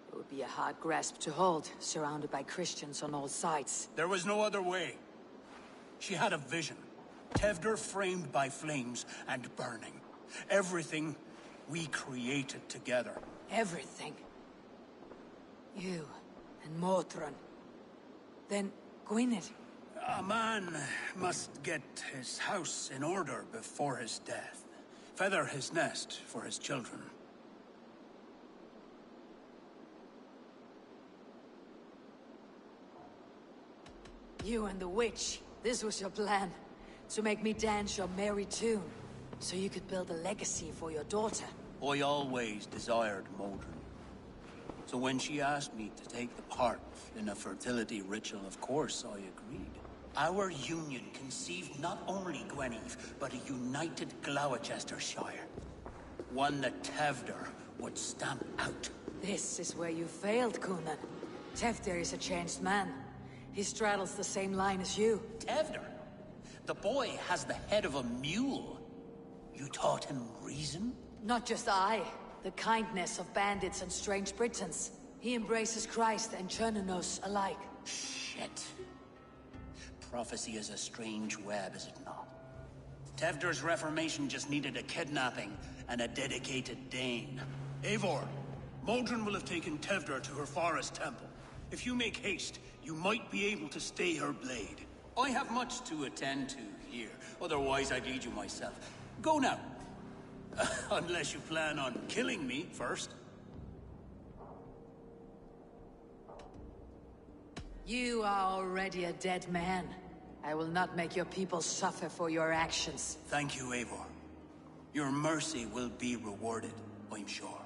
It would be a hard grasp to hold, surrounded by Christians on all sides. There was no other way. She had a vision. Tevder framed by flames and burning. Everything we created together. Everything? You and Modron. Then Gwynedd. A man must get his house in order before his death. Feather his nest for his children. You and the witch. This was your plan. To make me dance your merry tune. So you could build a legacy for your daughter. I always desired Modron. So when she asked me to take the part in a fertility ritual, of course I agreed. Our union conceived not only Gweneve, but a united Gloucestershire. One that Tevder would stamp out. This is where you failed, Conan. Teftir is a changed man. He straddles the same line as you. Tevder? The boy has the head of a mule. You taught him reason? Not just I. The kindness of bandits and strange Britons. He embraces Christ and Chernonos alike. Shit. Prophecy is a strange web, is it not? Tevder's reformation just needed a kidnapping and a dedicated Dane. Eivor, Modron will have taken Tevder to her forest temple. If you make haste, you might be able to stay her blade. I have much to attend to here, otherwise I'd lead you myself. Go now. Unless you plan on killing me first. You are already a dead man. I will not make your people suffer for your actions. Thank you, Eivor. Your mercy will be rewarded, I'm sure.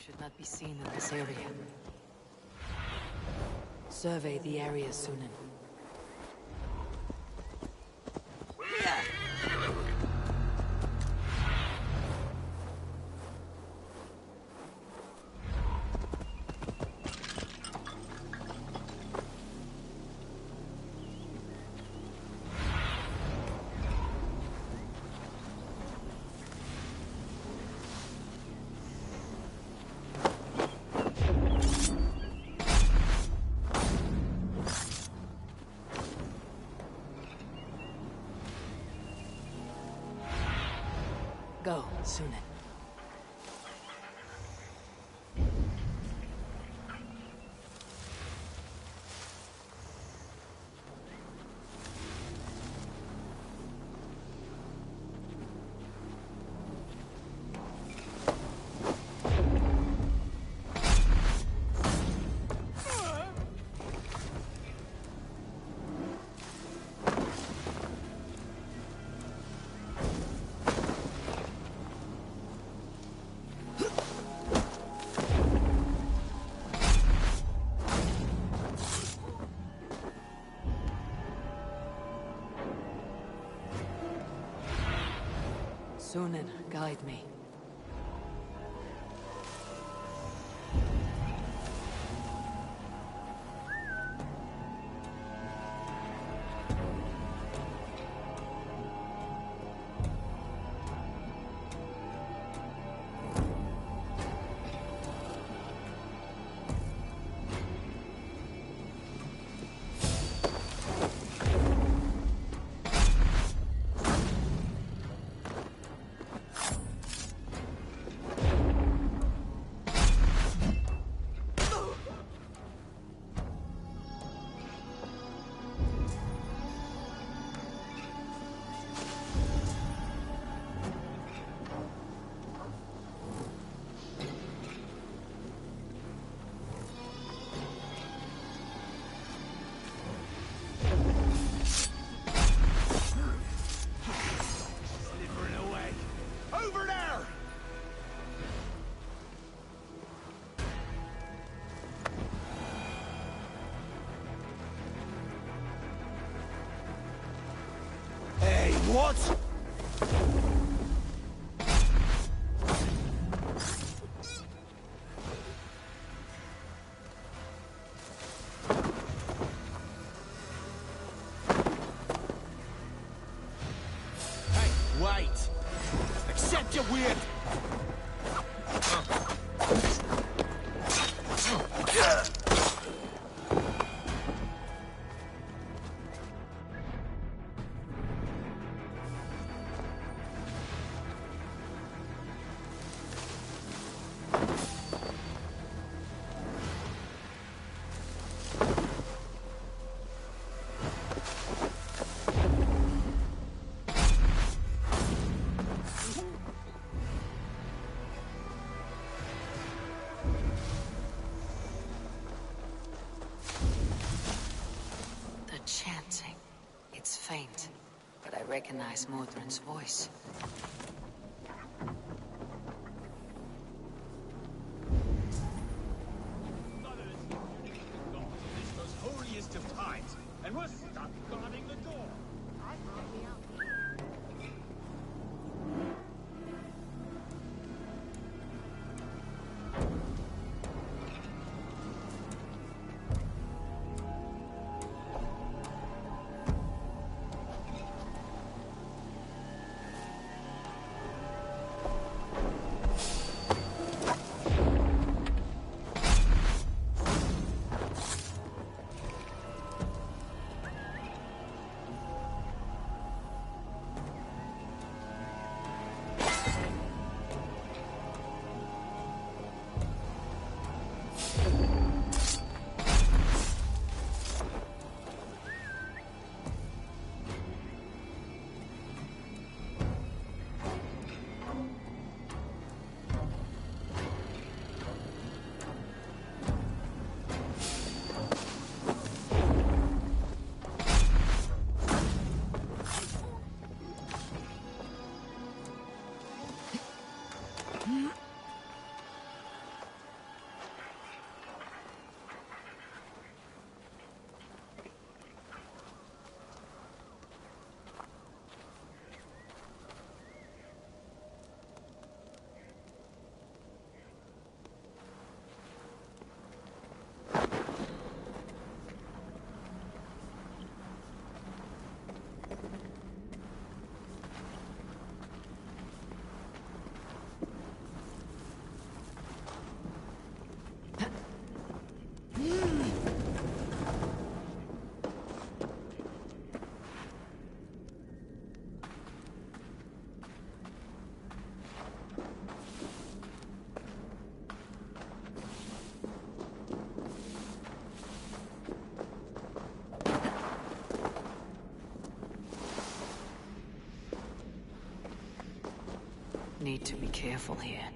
should not be seen in this area. Survey the area, Sunan. Go, Sunan. Sunan, guide me. What? Hey, wait! Accept your weird... The chanting. It's faint, but I recognize Modron's voice. This was holiest of times, and we're stuck guarding the door. need to be careful here.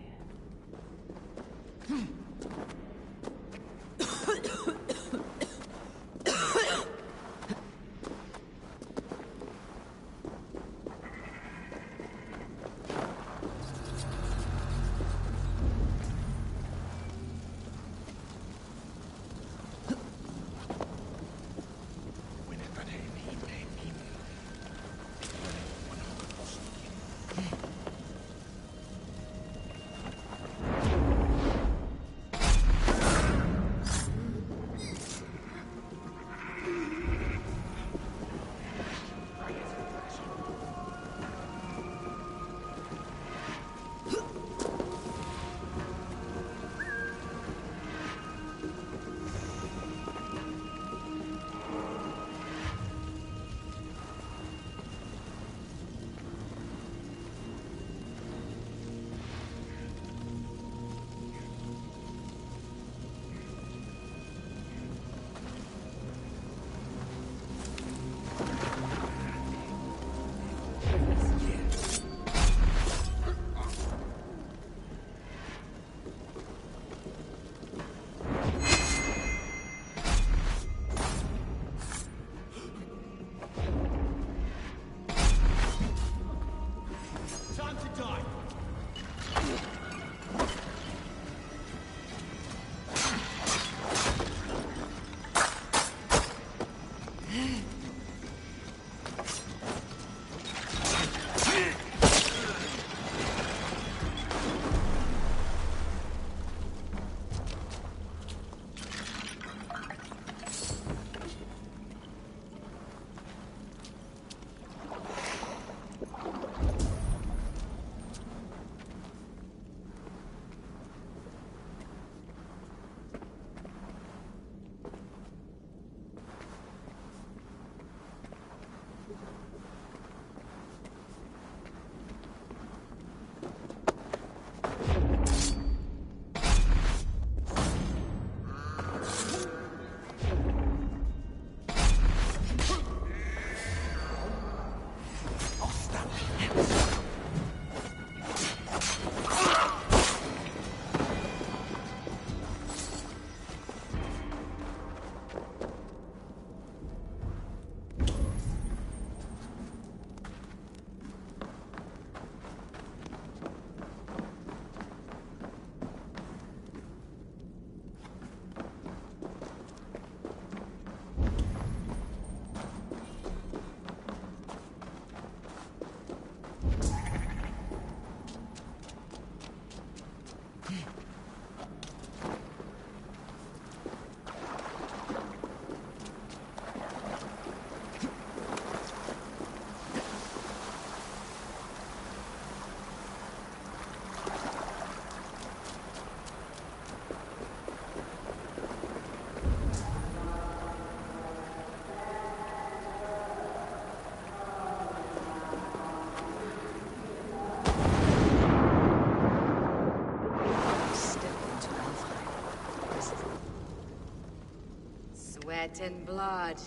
Sweat and blood,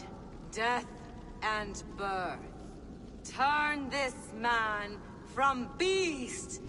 death and birth. Turn this man from beast!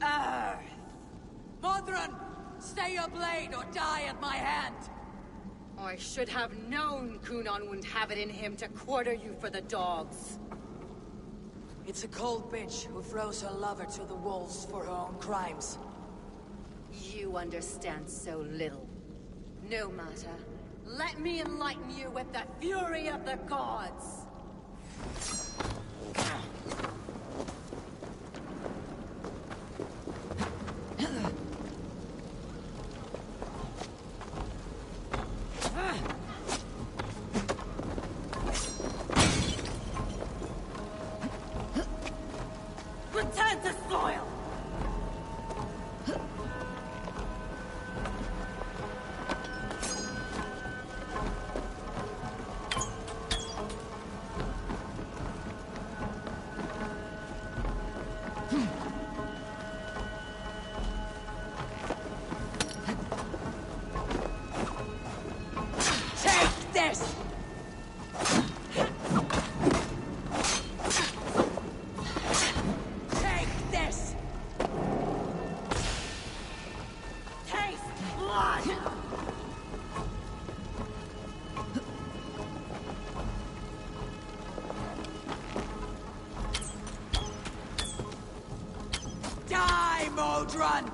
Earth! Modron! Stay your blade or die at my hand! I should have known Kunan wouldn't have it in him to quarter you for the dogs. It's a cold bitch who throws her lover to the wolves for her own crimes. You understand so little. No matter. Let me enlighten you with the fury of the gods! Return to soil! Take this! Take this! Taste blood! Die, Modron!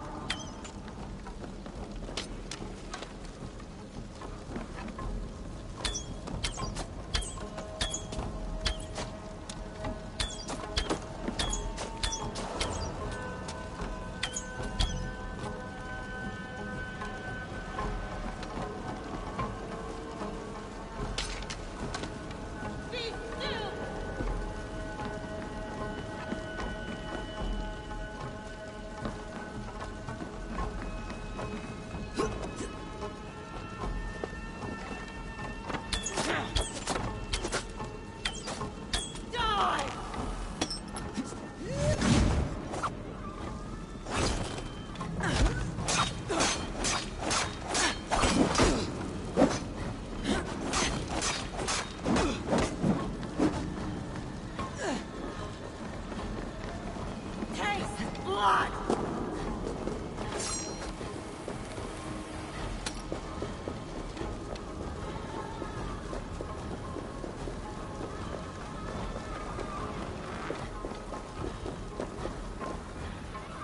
Taste blood!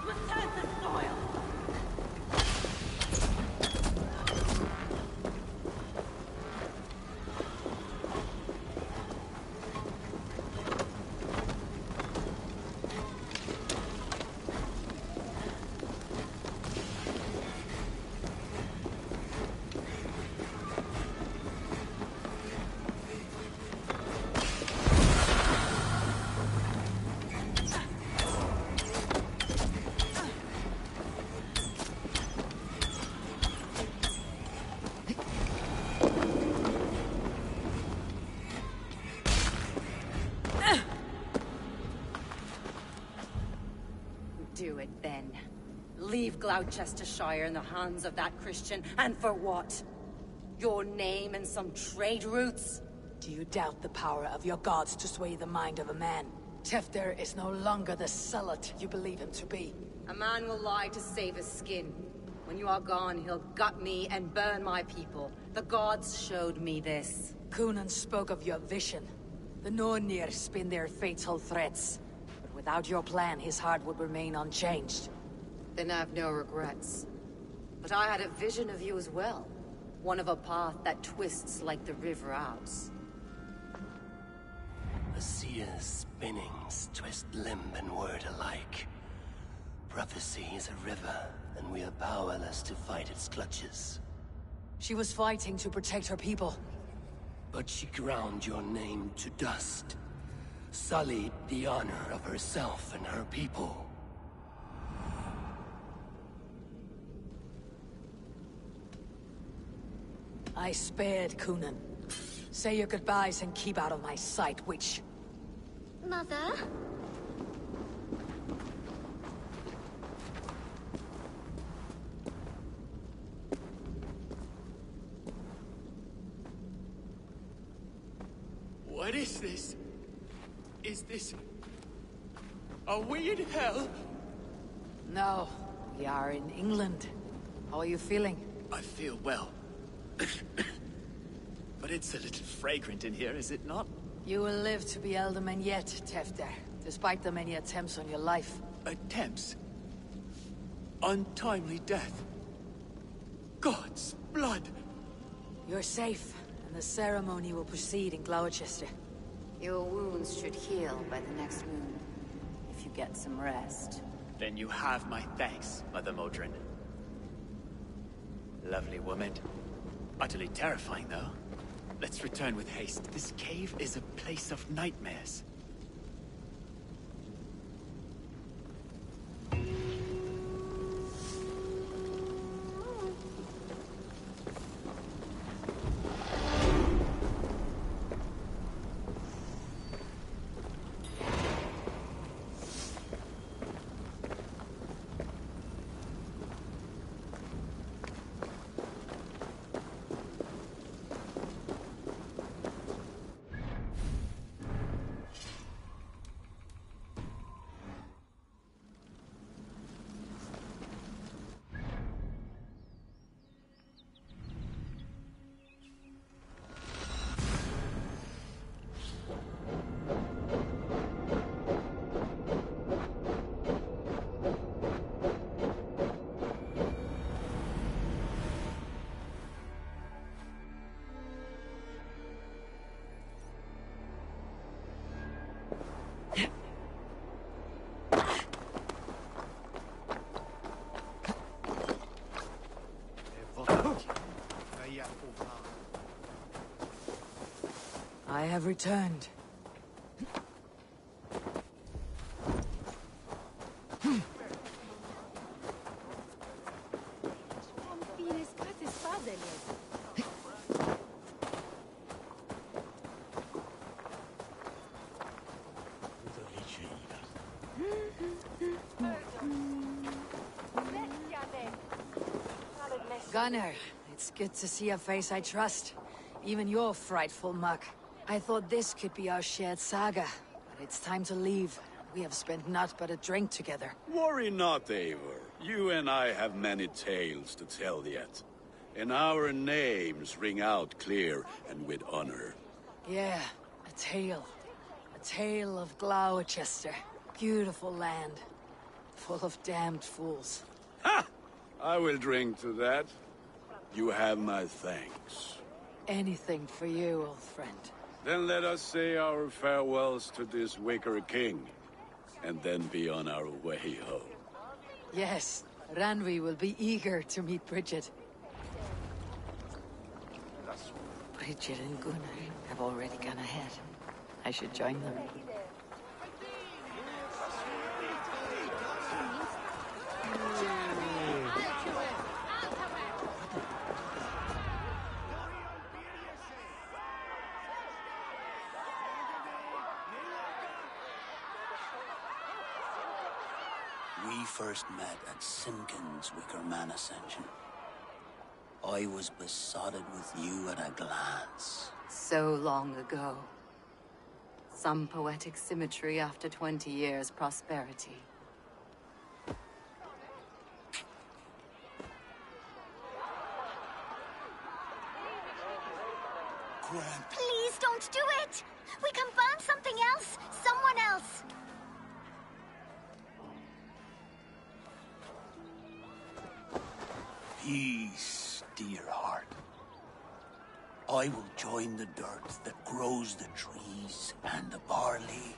Return to soil! Do it then. Leave Gloucestershire in the hands of that Christian, and for what? Your name and some trade routes? Do you doubt the power of your gods to sway the mind of a man? Tefter is no longer the zealot you believe him to be. A man will lie to save his skin. When you are gone, he'll gut me and burn my people. The gods showed me this. Kunan spoke of your vision. The Nornir spin their fatal threats. But without your plan, his heart would remain unchanged. Then I've no regrets. But I had a vision of you as well. One of a path that twists like the river Ouse. The seer's spinnings twist limb and word alike. Prophecy is a river, and we are powerless to fight its clutches. She was fighting to protect her people. But she ground your name to dust. Sullied the honor of herself and her people. I spared Kunan. Say your goodbyes and keep out of my sight, witch. Mother? What is this? Is this... Are we in hell? No, we are in England. How are you feeling? I feel well. But it's a little fragrant in here, is it not? You will live to be Elderman yet, Tefter, despite the many attempts on your life. Attempts? Untimely death? God's blood! You're safe, and the ceremony will proceed in Gloucester. Your wounds should heal by the next moon, if you get some rest. Then you have my thanks, Mother Modron. Lovely woman. Utterly terrifying, though. Let's return with haste. This cave is a place of nightmares. I have returned. Gunnar, it's good to see a face I trust. Even your frightful muck. I thought this could be our shared saga, but it's time to leave. We have spent naught but a drink together. Worry not, Eivor. You and I have many tales to tell yet. And our names ring out clear and with honor. Yeah, a tale. A tale of Gloucester. Beautiful land. Full of damned fools. Ha! I will drink to that. You have my thanks. Anything for you, old friend. Then let us say our farewells to this Wicker King, and then be on our way home. Yes, Ranvi will be eager to meet Bridget. Bridget and Gunnar have already gone ahead. I should join them. We first met at Simpkins' Wicker Man Ascension. I was besotted with you at a glance. So long ago. Some poetic symmetry after 20 years' prosperity. Please don't do it! We can burn something else! Someone else! Peace, dear heart. I will join the dirt that grows the trees and the barley,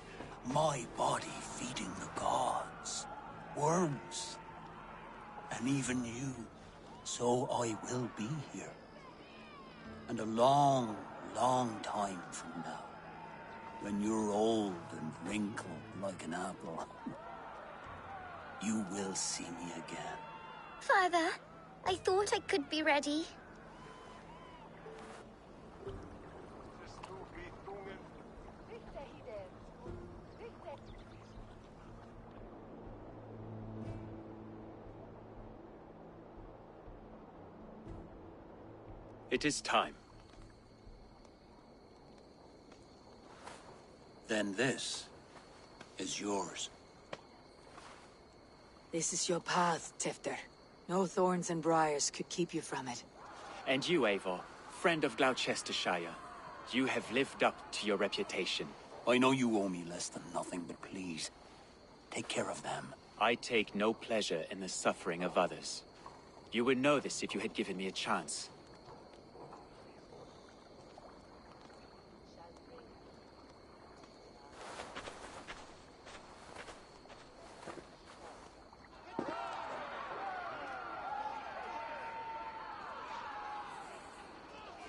my body feeding the gods, worms, and even you. So I will be here. And a long, long time from now, when you're old and wrinkled like an apple, you will see me again. Father, I thought I could be ready. It is time. Then this is yours. This is your path, Tifter. No thorns and briars could keep you from it. And you, Eivor, friend of Gloucestershire, you have lived up to your reputation. I know you owe me less than nothing, but please, take care of them. I take no pleasure in the suffering of others. You would know this if you had given me a chance.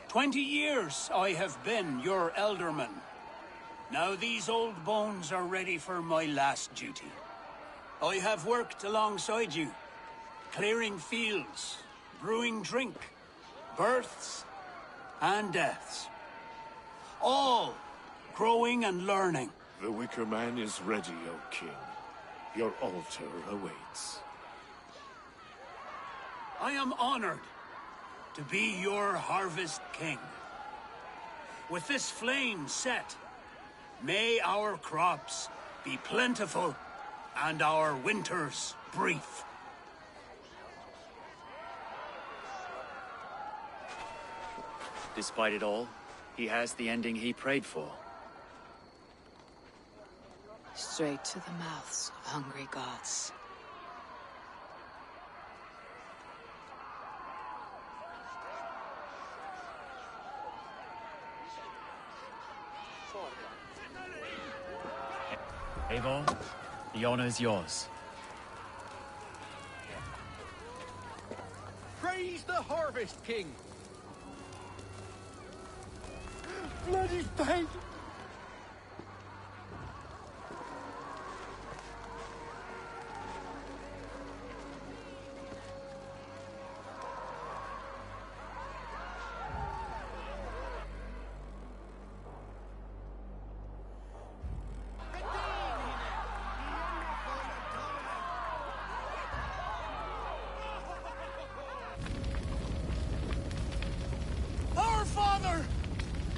"20 years I have been your elderman. Now these old bones are ready for my last duty. I have worked alongside you, clearing fields, brewing drink, births and deaths. All growing and learning. The Wicker Man is ready, O King. Your altar awaits. I am honored to be your Harvest King. With this flame set, may our crops be plentiful and our winters brief. Despite it all, he has the ending he prayed for. Straight to the mouths of hungry gods. Eivor, the honor is yours. Praise the Harvest King! Bloody pain! Our Father,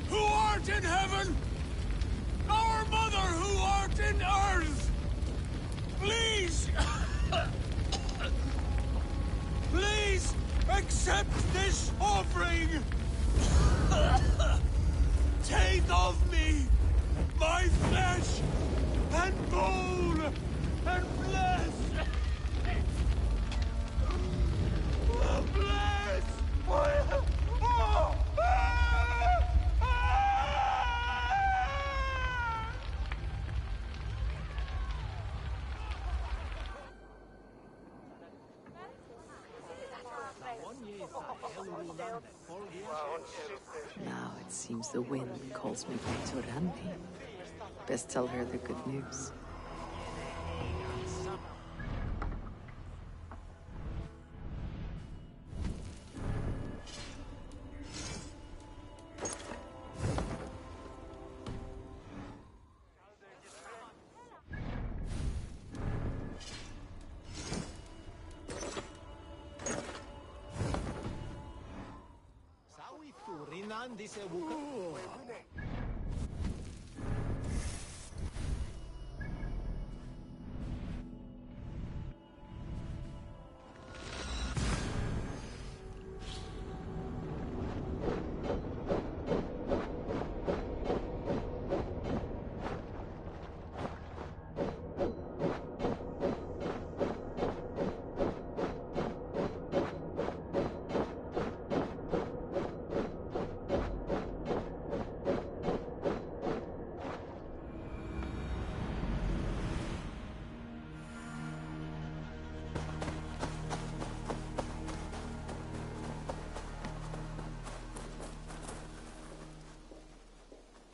who art in heaven, our Mother who art in earth, please, please accept this offering. Take of me my flesh and bone and bless. Bless. Now it seems the wind calls me back to Randvi. Best tell her the good news.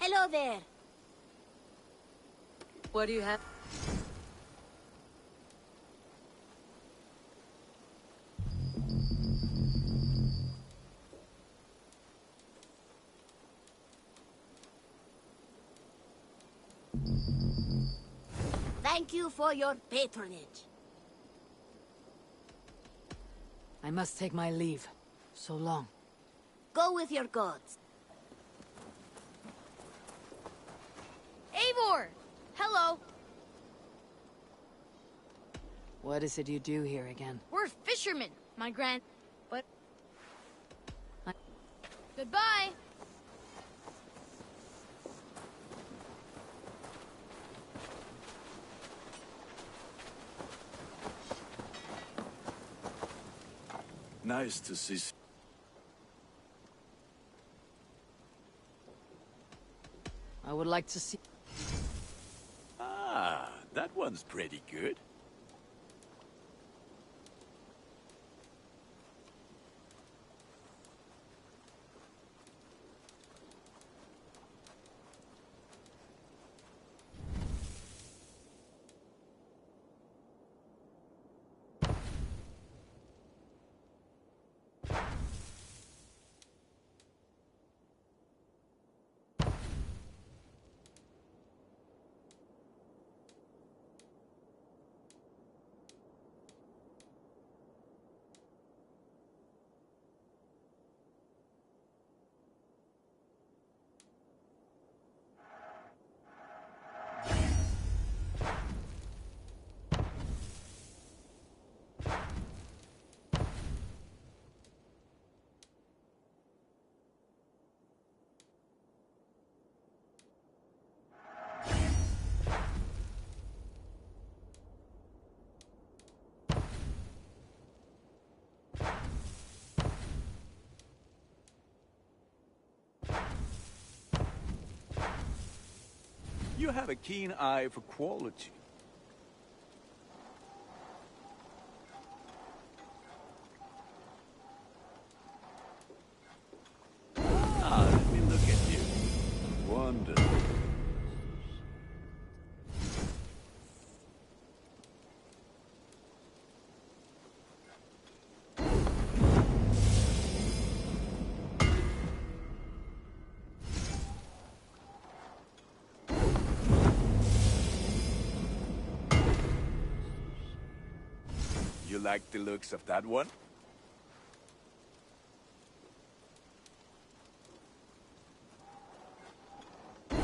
Hello there. What do you have? Thank you for your patronage. I must take my leave. So long. Go with your gods. Eivor! Hello! What is it you do here again? We're fishermen, my grand... But... Goodbye! Nice to see. I would like to see... Ah, that one's pretty good. You have a keen eye for quality. Ah, let me look at you. Wonderful. You like the looks of that one?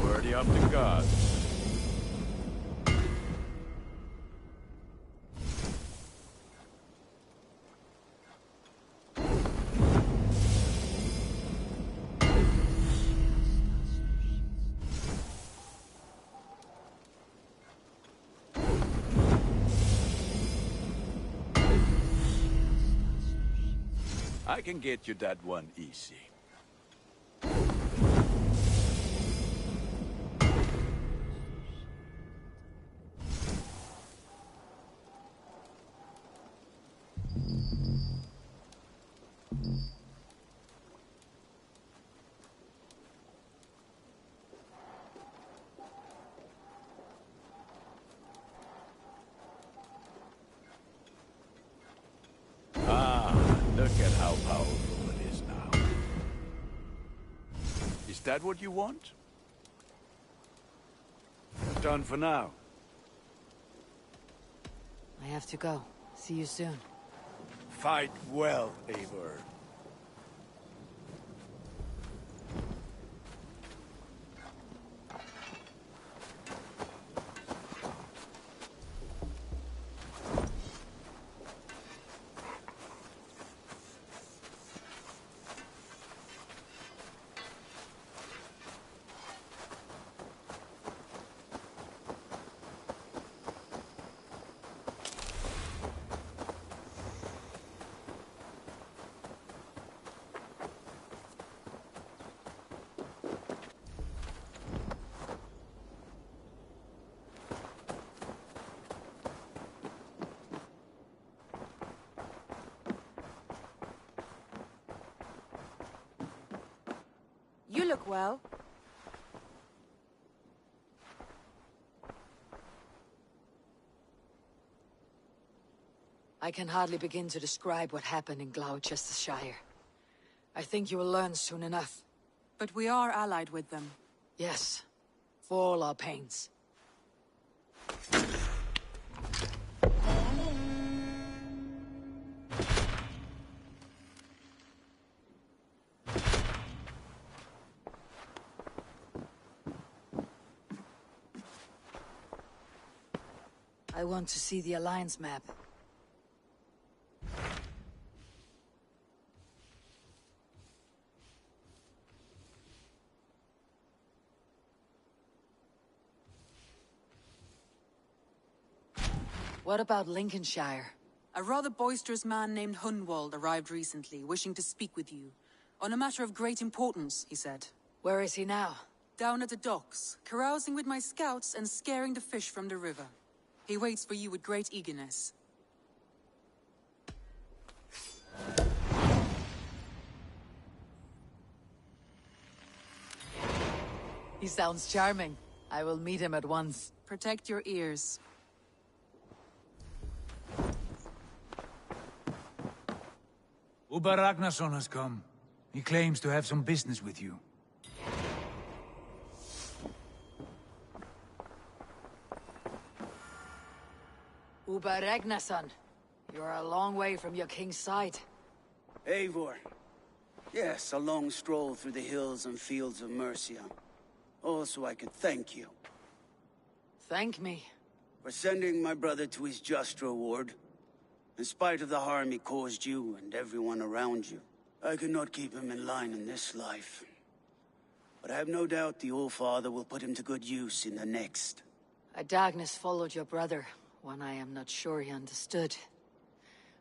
Worthy of the gods. I can get you that one easy. Look at how powerful it is now. Is that what you want? Done for now. I have to go. See you soon. Fight well, Eivor. You look well. I can hardly begin to describe what happened in Gloucestershire. I think you will learn soon enough. But we are allied with them. Yes, for all our pains. I want to see the Alliance map. What about Lincolnshire? A rather boisterous man named Hunwald arrived recently, wishing to speak with you. On a matter of great importance, he said. Where is he now? Down at the docks, carousing with my scouts and scaring the fish from the river. He waits for you with great eagerness. He sounds charming. I will meet him at once. Protect your ears. Uber Ragnarsson has come. He claims to have some business with you. Uber Ragnarsson, you're a long way from your king's side. Eivor. Yes, a long stroll through the hills and fields of Mercia. Also, I could thank you. Thank me? For sending my brother to his just reward. In spite of the harm he caused you and everyone around you, I could not keep him in line in this life. But I have no doubt the Old Father will put him to good use in the next. Adagnes followed your brother, one I am not sure he understood.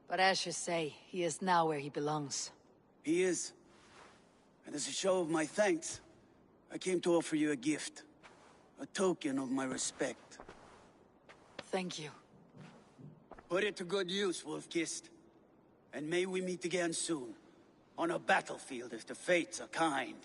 But as you say, he is now where he belongs. He is. And as a show of my thanks, I came to offer you a gift. A token of my respect. Thank you. Put it to good use, Wolf-Kissed. And may we meet again soon. On a battlefield if the fates are kind.